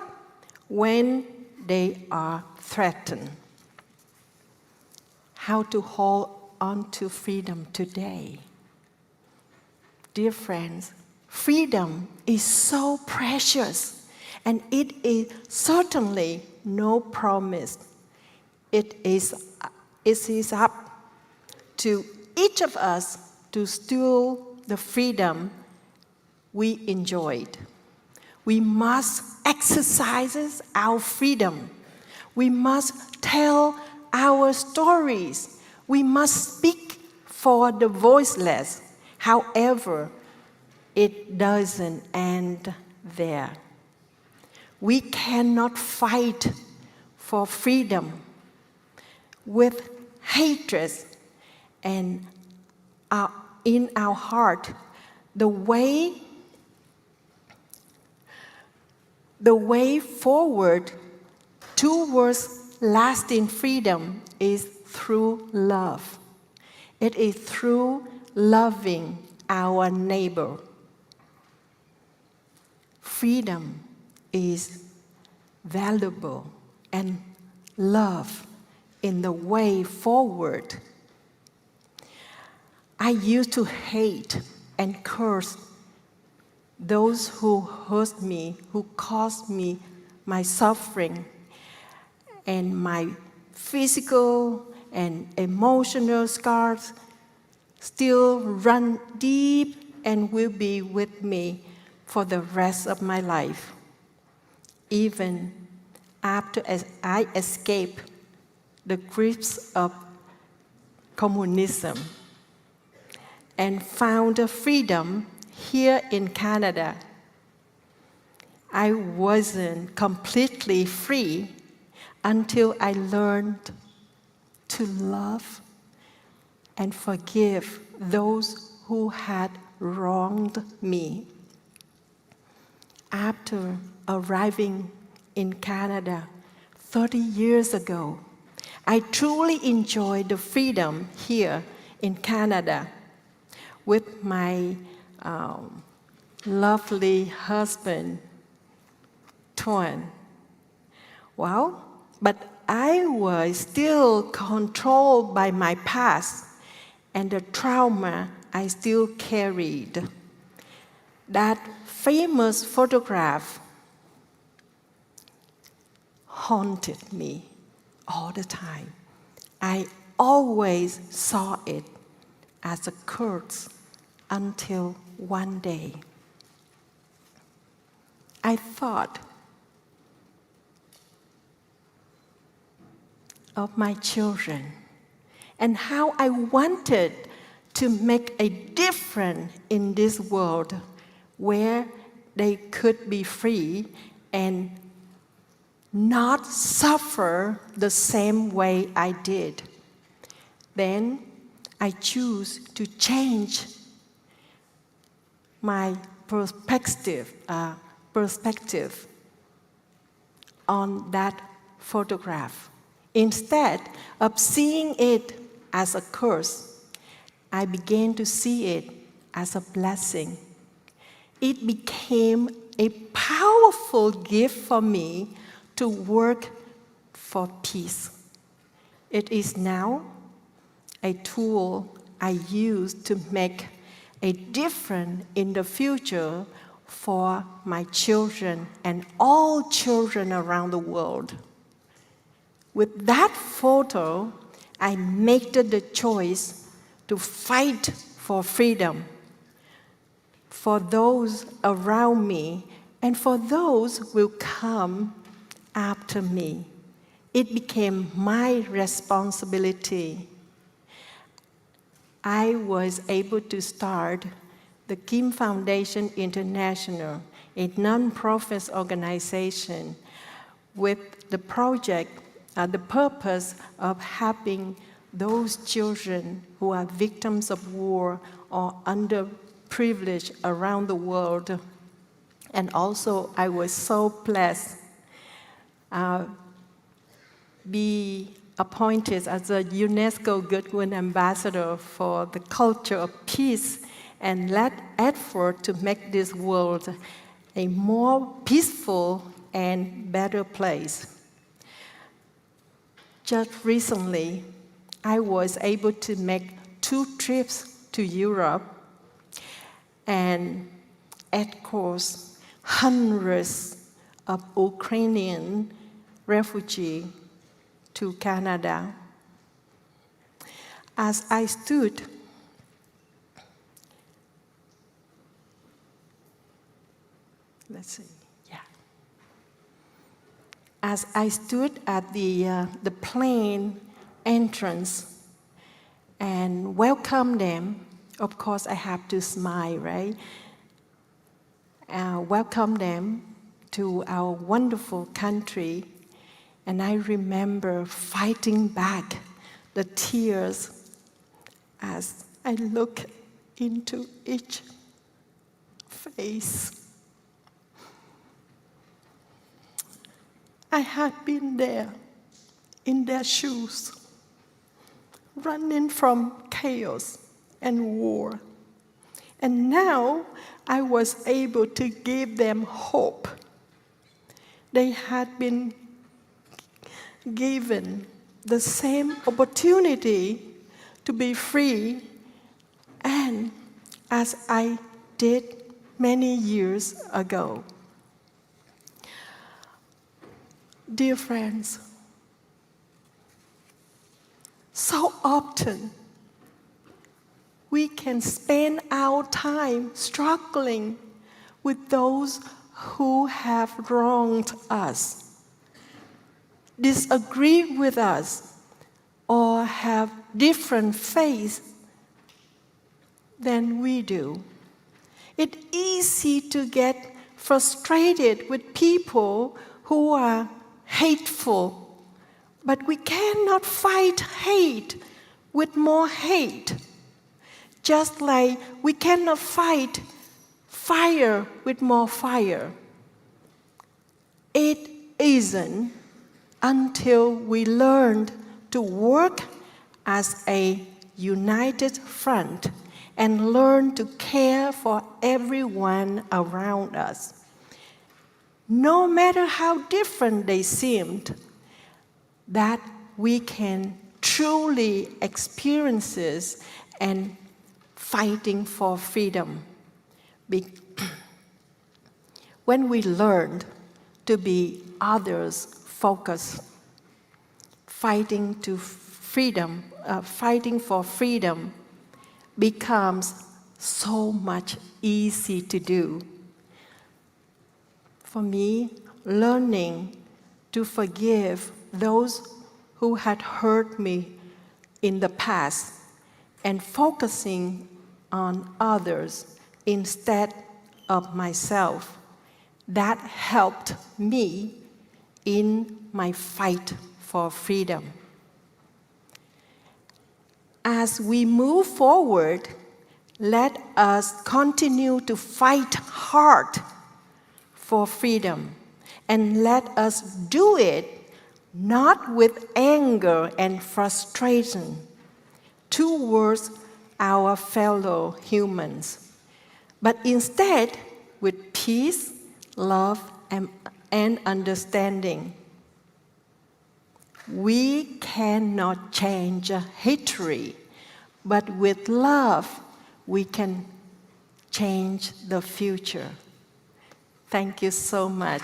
Speaker 8: when they are threatened. How to hold on to freedom today. Dear friends, freedom is so precious, and it is certainly no promise. It is up to each of us to steal the freedom we enjoyed. We must exercise our freedom. We must tell our stories. We must speak for the voiceless. However, it doesn't end there. We cannot fight for freedom with hatred and in our heart. The way forward towards lasting freedom is through love. It is through loving our neighbor. Freedom is valuable, and love in the way forward. I used to hate and curse those who hurt me, who caused me my suffering, and my physical and emotional scars still run deep and will be with me for the rest of my life, even after I escape the grips of communism and found freedom here in Canada. I wasn't completely free until I learned to love and forgive those who had wronged me. After arriving in Canada 30 years ago, I truly enjoyed the freedom here in Canada with my lovely husband, twin. Well, but I was still controlled by my past and the trauma I still carried. That famous photograph haunted me all the time. I always saw it as a curse until one day I thought of my children and how I wanted to make a difference in this world where they could be free and not suffer the same way I did. Then I choose to change my perspective on that photograph. Instead of seeing it as a curse, I began to see it as a blessing. It became a powerful gift for me to work for peace. It is now a tool I use to make a difference in the future for my children and all children around the world. With that photo, I made the choice to fight for freedom for those around me and for those who will come after me. It became my responsibility. I was able to start the Kim Foundation International, a non-profit organization with the project, the purpose of helping those children who are victims of war or underprivileged around the world. And also, I was so blessed be appointed as a UNESCO Goodwill Ambassador for the culture of peace and led effort to make this world a more peaceful and better place. Just recently, I was able to make 2 trips to Europe and escort hundreds of Ukrainian refugees to Canada. As I stood at the plane entrance and welcomed them, of course I have to smile, right? Welcome them to our wonderful country. And I remember fighting back the tears as I look into each face. I had been there in their shoes, running from chaos and war. And now I was able to give them hope. They had been given the same opportunity to be free, and as I did many years ago. Dear friends, so often we can spend our time struggling with those who have wronged us, disagree with us, or have different faiths than we do. It's easy to get frustrated with people who are hateful, but we cannot fight hate with more hate. Just like we cannot fight fire with more fire. It isn't until we learn to work as a united front and learn to care for everyone around us. No matter how different they seemed, that we can truly experience and fighting for freedom. When we learn to be others-focused, fighting for freedom becomes so much easy to do. For me, learning to forgive those who had hurt me in the past and focusing on others instead of myself, that helped me in my fight for freedom. As we move forward, let us continue to fight hard for freedom, and let us do it not with anger and frustration towards our fellow humans, but instead with peace, love, and understanding. We cannot change history, but with love, we can change the future. Thank you so much.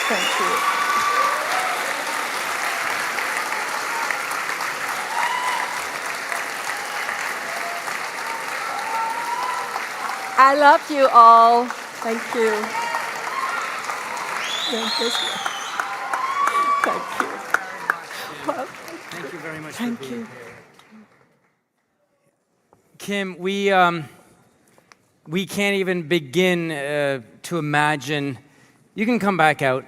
Speaker 8: Thank you.
Speaker 9: I love you all. Thank you.
Speaker 8: Thank you. Thank you. Well,
Speaker 1: Thank you very much
Speaker 8: thank
Speaker 1: for being
Speaker 8: you.
Speaker 1: here. Kim, we can't even begin to imagine, you can come back out,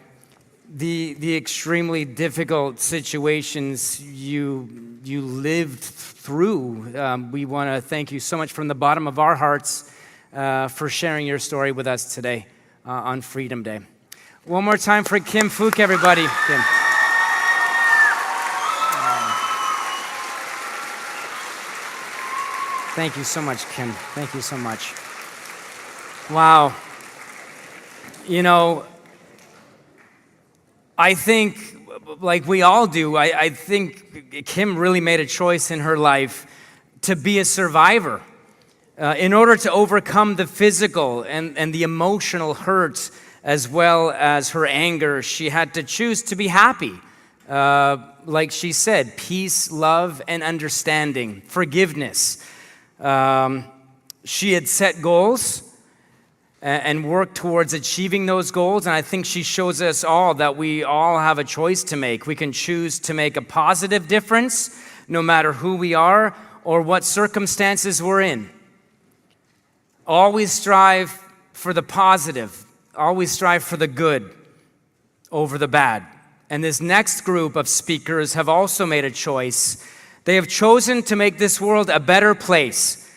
Speaker 1: the extremely difficult situations you lived through. We want to thank you so much from the bottom of our hearts for sharing your story with us today on Freedom Day. One more time for Kim Phuc, everybody. Kim. Thank you so much, Kim. Thank you so much. Wow. You know, I think, like we all do, I think Kim really made a choice in her life to be a survivor. In order to overcome the physical and the emotional hurt, as well as her anger, she had to choose to be happy. Like she said, peace, love, and understanding, forgiveness. She had set goals and worked towards achieving those goals, and I think she shows us all that we all have a choice to make. We can choose to make a positive difference, no matter who we are or what circumstances we're in. Always strive for the positive. Always strive for the good over the bad. And this next group of speakers have also made a choice. They have chosen to make this world a better place.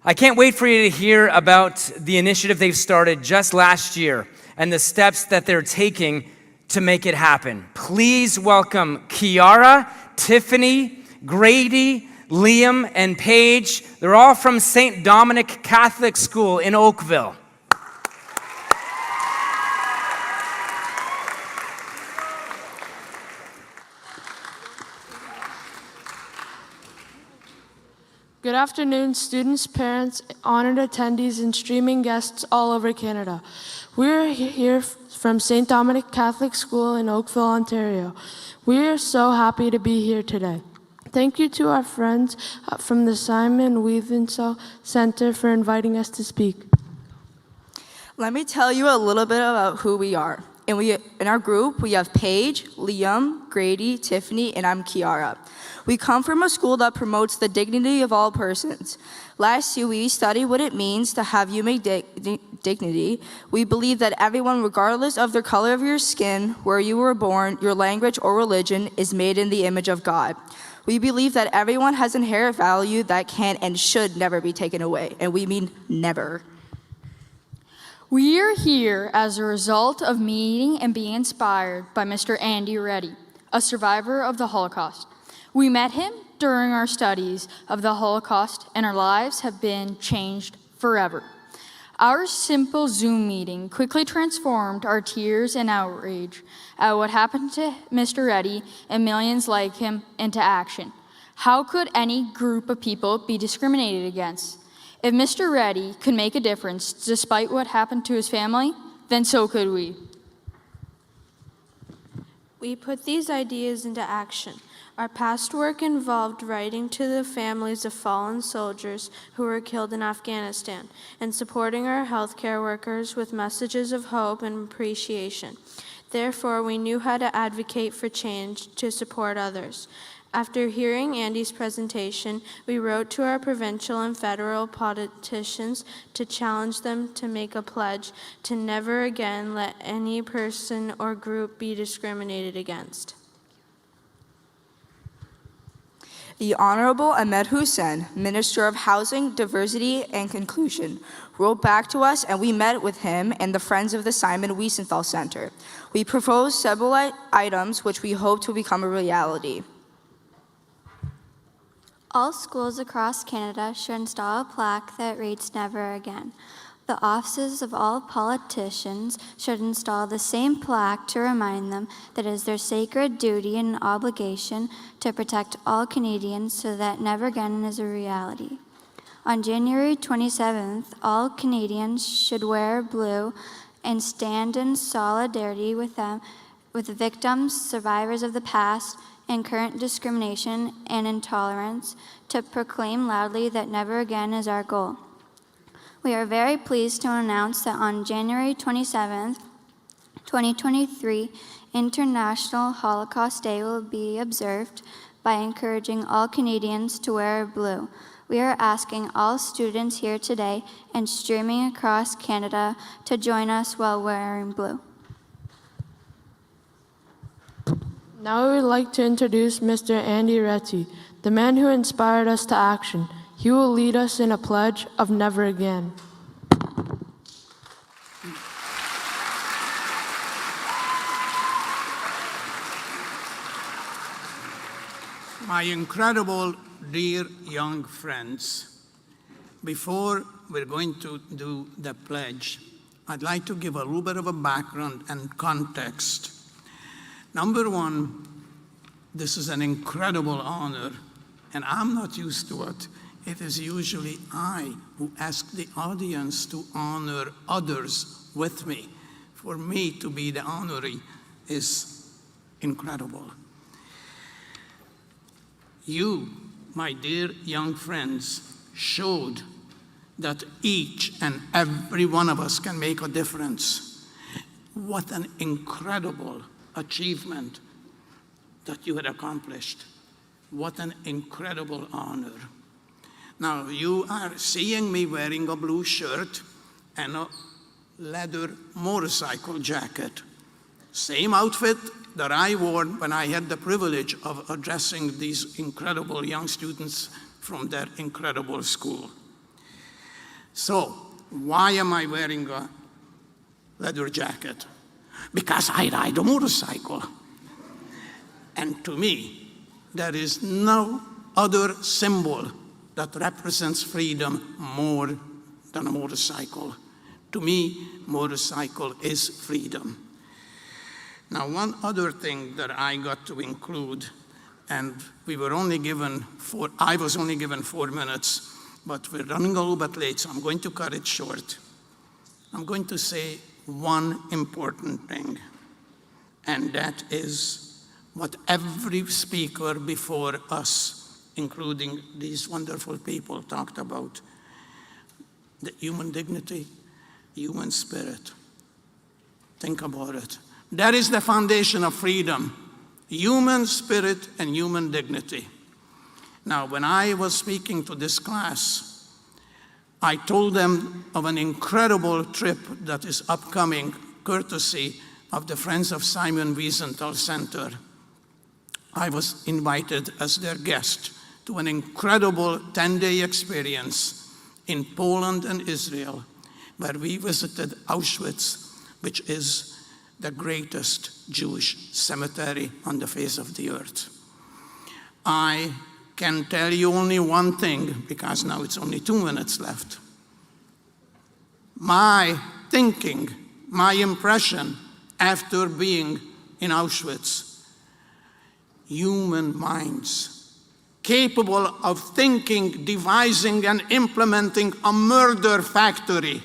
Speaker 1: I can't wait for you to hear about the initiative they've started just last year and the steps that they're taking to make it happen. Please welcome Kiara, Tiffany, Grady, Liam, and Paige. They're all from St. Dominic Catholic School in Oakville.
Speaker 10: Good afternoon, students, parents, honored attendees, and streaming guests all over Canada. We're here from St. Dominic Catholic School in Oakville, Ontario. We are so happy to be here today. Thank you to our friends from the Simon Wiesenthal Center for inviting us to speak.
Speaker 9: Let me tell you a little bit about who we are. In our group, we have Paige, Liam, Grady, Tiffany, and I'm Kiara. We come from a school that promotes the dignity of all persons. Last year, we studied what it means to have human dignity. We believe that everyone, regardless of their color of your skin, where you were born, your language, or religion, is made in the image of God. We believe that everyone has inherent value that can and should never be taken away, and we mean never.
Speaker 11: We are here as a result of meeting and being inspired by Mr. Andy Reddy, a survivor of the Holocaust. We met him during our studies of the Holocaust, and our lives have been changed forever. Our simple Zoom meeting quickly transformed our tears and outrage at what happened to Mr. Reddy and millions like him into action. How could any group of people be discriminated against? If Mr. Reddy could make a difference despite what happened to his family, then so could we.
Speaker 10: We put these ideas into action. Our past work involved writing to the families of fallen soldiers who were killed in Afghanistan and supporting our healthcare workers with messages of hope and appreciation. Therefore, we knew how to advocate for change to support others. After hearing Andy's presentation, we wrote to our provincial and federal politicians to challenge them to make a pledge to never again let any person or group be discriminated against.
Speaker 9: The Honorable Ahmed Hussein, Minister of Housing, Diversity, and Inclusion, wrote back to us, and we met with him and the Friends of the Simon Wiesenthal Center. We proposed several items which we hope to become a reality.
Speaker 12: All schools across Canada should install a plaque that reads "Never Again." The offices of all politicians should install the same plaque to remind them that it is their sacred duty and obligation to protect all Canadians so that never again is a reality. On January 27th, all Canadians should wear blue and stand in solidarity with them, with the victims, survivors of the past, and current discrimination and intolerance, to proclaim loudly that never again is our goal. We are very pleased to announce that on January 27th, 2023, International Holocaust Day will be observed by encouraging all Canadians to wear blue. We are asking all students here today and streaming across Canada to join us while wearing blue.
Speaker 10: Now we would like to introduce Mr. Andy Retty, the man who inspired us to action. He will lead us in a pledge of never again.
Speaker 13: My incredible dear young friends, before we're going to do the pledge, I'd like to give a little bit of a background and context. Number one, this is an incredible honor, and I'm not used to it. It is usually I who ask the audience to honor others with me. For me to be the honoree is incredible. You, my dear young friends, showed that each and every one of us can make a difference. What an incredible achievement that you had accomplished. What an incredible honor. Now, you are seeing me wearing a blue shirt and a leather motorcycle jacket. Same outfit that I wore when I had the privilege of addressing these incredible young students from that incredible school. So, why am I wearing a leather jacket? Because I ride a motorcycle. And to me, there is no other symbol that represents freedom more than a motorcycle. To me, motorcycle is freedom. Now, one other thing that I got to include, and I was only given 4 minutes, but we're running a little bit late, so I'm going to cut it short. I'm going to say one important thing, and that is what every speaker before us, including these wonderful people, talked about: the human dignity, human spirit. Think about it. That is the foundation of freedom: human spirit and human dignity. Now, when I was speaking to this class, I told them of an incredible trip that is upcoming, courtesy of the Friends of Simon Wiesenthal Center. I was invited as their guest to an incredible 10-day experience in Poland and Israel, where we visited Auschwitz, which is the greatest Jewish cemetery on the face of the earth. I can tell you only one thing, because now it's only 2 minutes left. My thinking, my impression after being in Auschwitz, human minds capable of thinking, devising, and implementing a murder factory.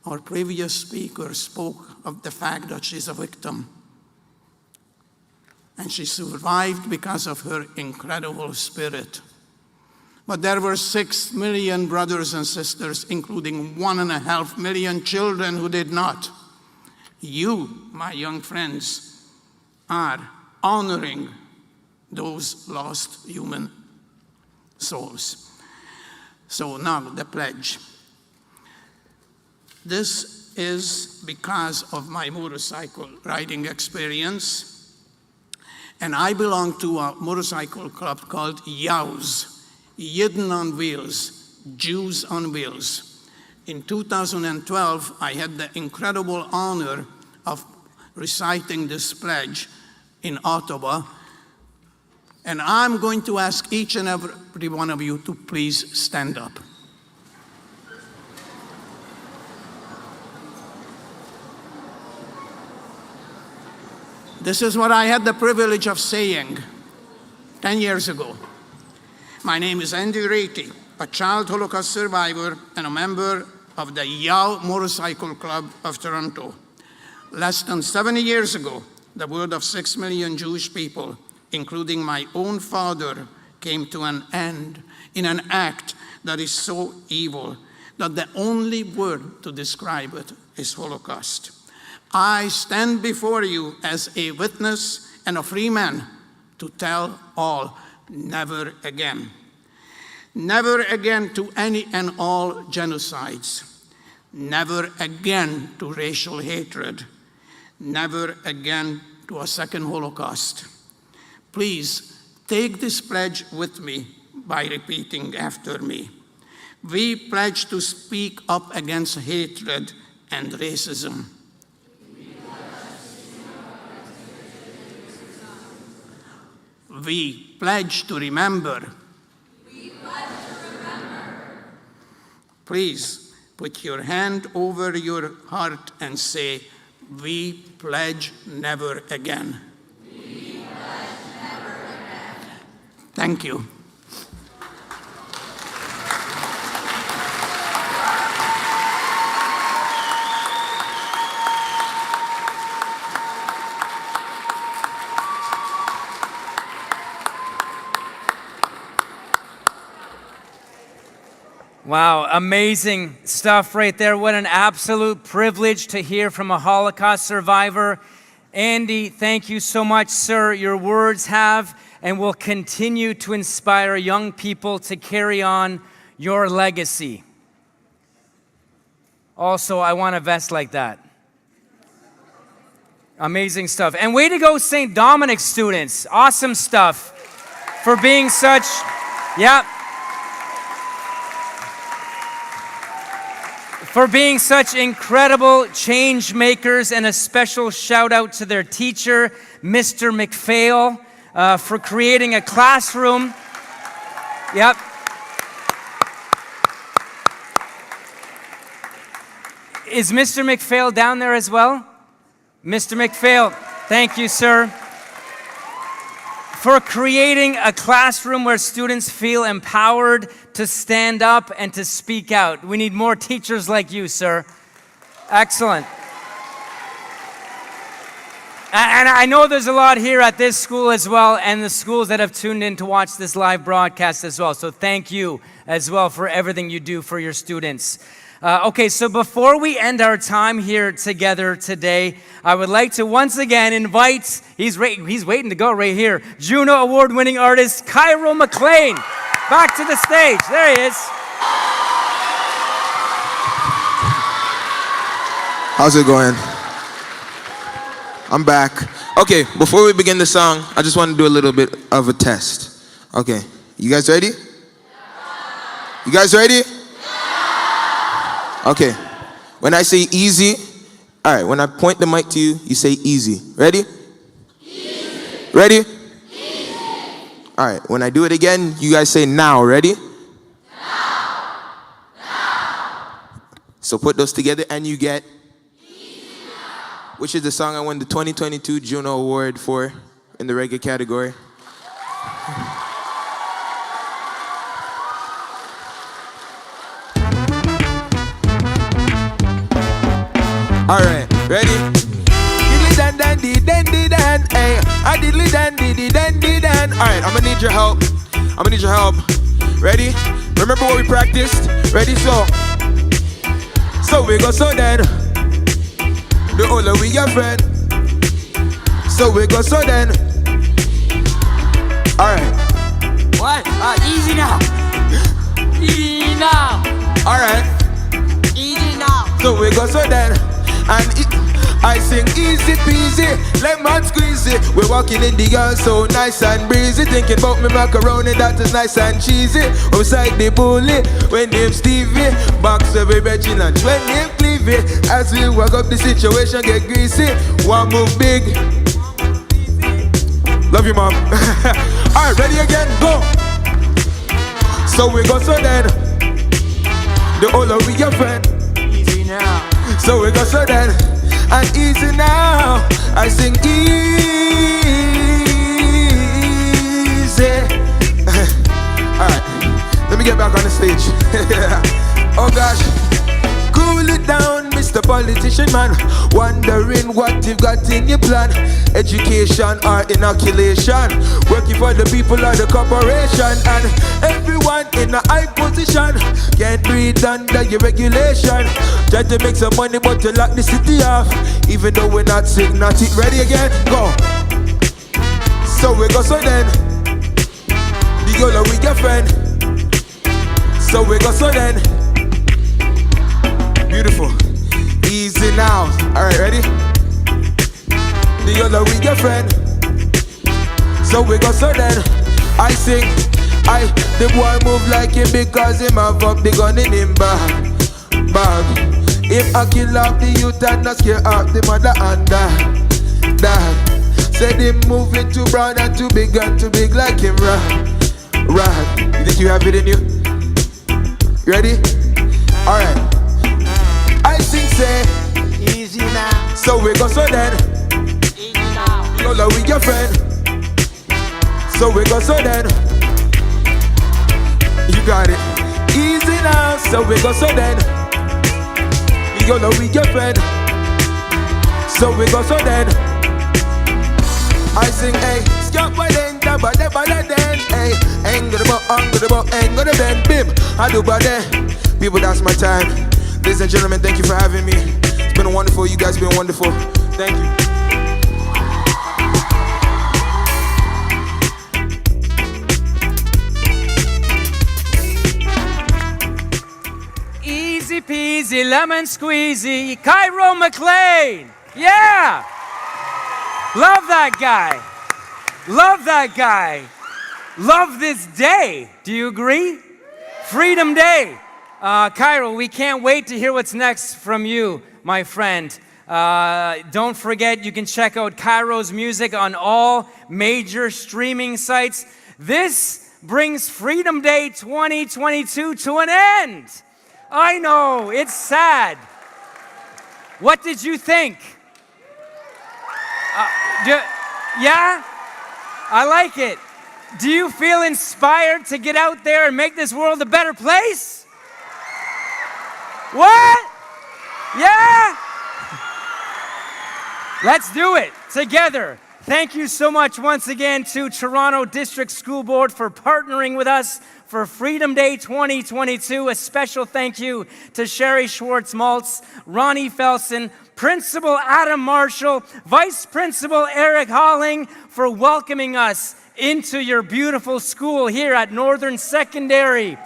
Speaker 13: Our previous speaker spoke of the fact that she's a victim. And she survived because of her incredible spirit. But there were 6 million brothers and sisters, including 1.5 million children who did not. You, my young friends, are honoring those lost human souls. So now the pledge. This is because of my motorcycle riding experience. And I belong to a motorcycle club called YAWS, Yidden on Wheels, Jews on Wheels. In 2012, I had the incredible honor of reciting this pledge in Ottawa. And I'm going to ask each and every one of you to please stand up. This is what I had the privilege of saying 10 years ago. My name is Andy Ratey, a child Holocaust survivor and a member of the YAW Motorcycle Club of Toronto. Less than 70 years ago, the word of 6 million Jewish people, including my own father, came to an end in an act that is so evil that the only word to describe it is Holocaust. I stand before you as a witness and a free man to tell all, never again. Never again to any and all genocides. Never again to racial hatred. Never again to a second Holocaust. Please take this pledge with me by repeating after me. We pledge to speak up against hatred and racism. We pledge to remember. We pledge to remember. Please put your hand over your heart and say, we pledge never again. We pledge never again. Thank you.
Speaker 1: Wow, amazing stuff right there. What an absolute privilege to hear from a Holocaust survivor. Andy, thank you so much, sir. Your words have and will continue to inspire young people to carry on your legacy. Also, I want a vest like that. Amazing stuff. And way to go, St. Dominic students. Awesome stuff for being such, for being such incredible change makers, and a special shout out to their teacher, Mr. McPhail, for creating a classroom. Is Mr. McPhail down there as well? Mr. McPhail, thank you, sir, for creating a classroom where students feel empowered to stand up and to speak out. We need more teachers like you, sir. Excellent. And I know there's a lot here at this school as well, and the schools that have tuned in to watch this live broadcast as well. So thank you as well for everything you do for your students. Okay, so before we end our time here together today, I would like to once again invite, he's waiting to go right here, Juno Award-winning artist Cairo McLean back to the stage. There he is.
Speaker 7: How's it going? I'm back. Okay, before we begin the song, I just want to do a little bit of a test. Okay, you guys ready? You guys ready? Okay, when I say easy, All right, when I point the mic to you, you say easy. Ready? Easy. Ready? Easy. All right, when I do it again, you guys say now. Ready? Now. Now. So put those together and you get easy now. Which is the song I won the 2022 Juno Award for in the reggae category. All right, ready? Diddly dan dan di dan di dan, ay. I diddly dan di di dan di dan. All right, I'm gonna need your help. Ready? Remember what we practiced? Ready? So we go so then. The older we get friend. So we go so then. All right.
Speaker 1: What? Easy now. Easy now.
Speaker 7: All right.
Speaker 1: Easy now.
Speaker 7: So we go so then. And I sing easy peasy, lemon squeezy. We're walking in the yard so nice and breezy. Thinking about me macaroni that is nice and cheesy. Outside the bully, when name Stevie. Box every veggie lunch when name Cleavy. As we walk up the situation get greasy. One move big. Love you, mom. Alright, ready again, go. So we go so then. The older we your friend.
Speaker 1: Easy now.
Speaker 7: So we go so then, and easy now. I sing easy. Alright, let me get back on the stage. Oh gosh, cool it down, Mr. Politician man. Wondering what you've got in your plan. Education or inoculation. Working for the people or the corporation. And everyone in a high position can't breathe under your regulation. Try to make some money but you lock the city off. Even though we're not sick, not it. Ready again? Go. So we go so then. The girl with your friend. So we go so then. Beautiful. Easy now. Alright, ready? The other with your friend. So we go so then. I sing. The boy move like him because him have up the gun in him bag. If I kill off the youth and not scare off the mother and dad. Said him moving too brown and too big like him rad. You think you have it in you? Ready? Alright. I sing say
Speaker 1: Easy now.
Speaker 7: so we go so then.
Speaker 1: Easy now.
Speaker 7: You know with your friend. So we go so then. You got it. Easy now. So we go so then. You know with your friend. So we go so then. I sing hey, skip by then, dabba dabba then, hey, ain't gonna bend, bim. I do by then. People, that's my time. Ladies and gentlemen, thank you for having me. It's been wonderful. You guys been wonderful. Thank you.
Speaker 1: Easy peasy, lemon squeezy, Cairo McLean. Yeah. Love that guy. Love that guy. Love this day. Do you agree? Freedom Day. Cairo, we can't wait to hear what's next from you, my friend. Don't forget, you can check out Cairo's music on all major streaming sites. This brings Freedom Day 2022 to an end. I know, it's sad. What did you think? Yeah? I like it. Do you feel inspired to get out there and make this world a better place? What? Yeah? Let's do it together. Thank you so much once again to Toronto District School Board for partnering with us for Freedom Day 2022. A special thank you to Sherry Schwartz-Maltz, Ronnie Felsen, Principal Adam Marshall, Vice Principal Eric Holling for welcoming us into your beautiful school here at Northern Secondary.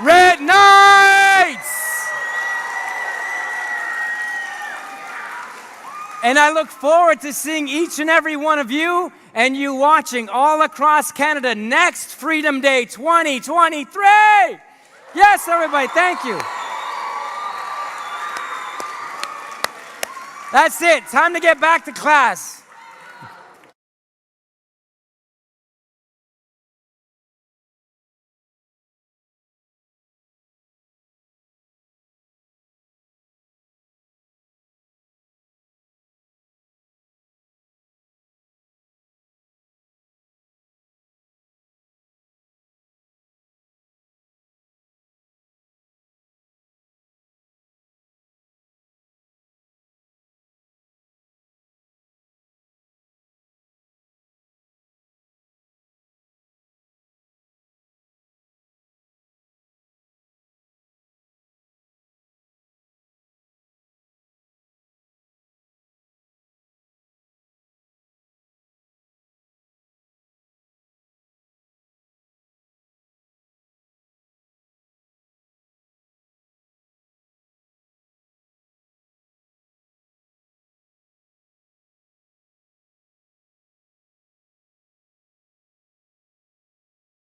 Speaker 1: Red Knights! And I look forward to seeing each and every one of you and you watching all across Canada next Freedom Day 2023. Yes, everybody, thank you. That's it. Time to get back to class.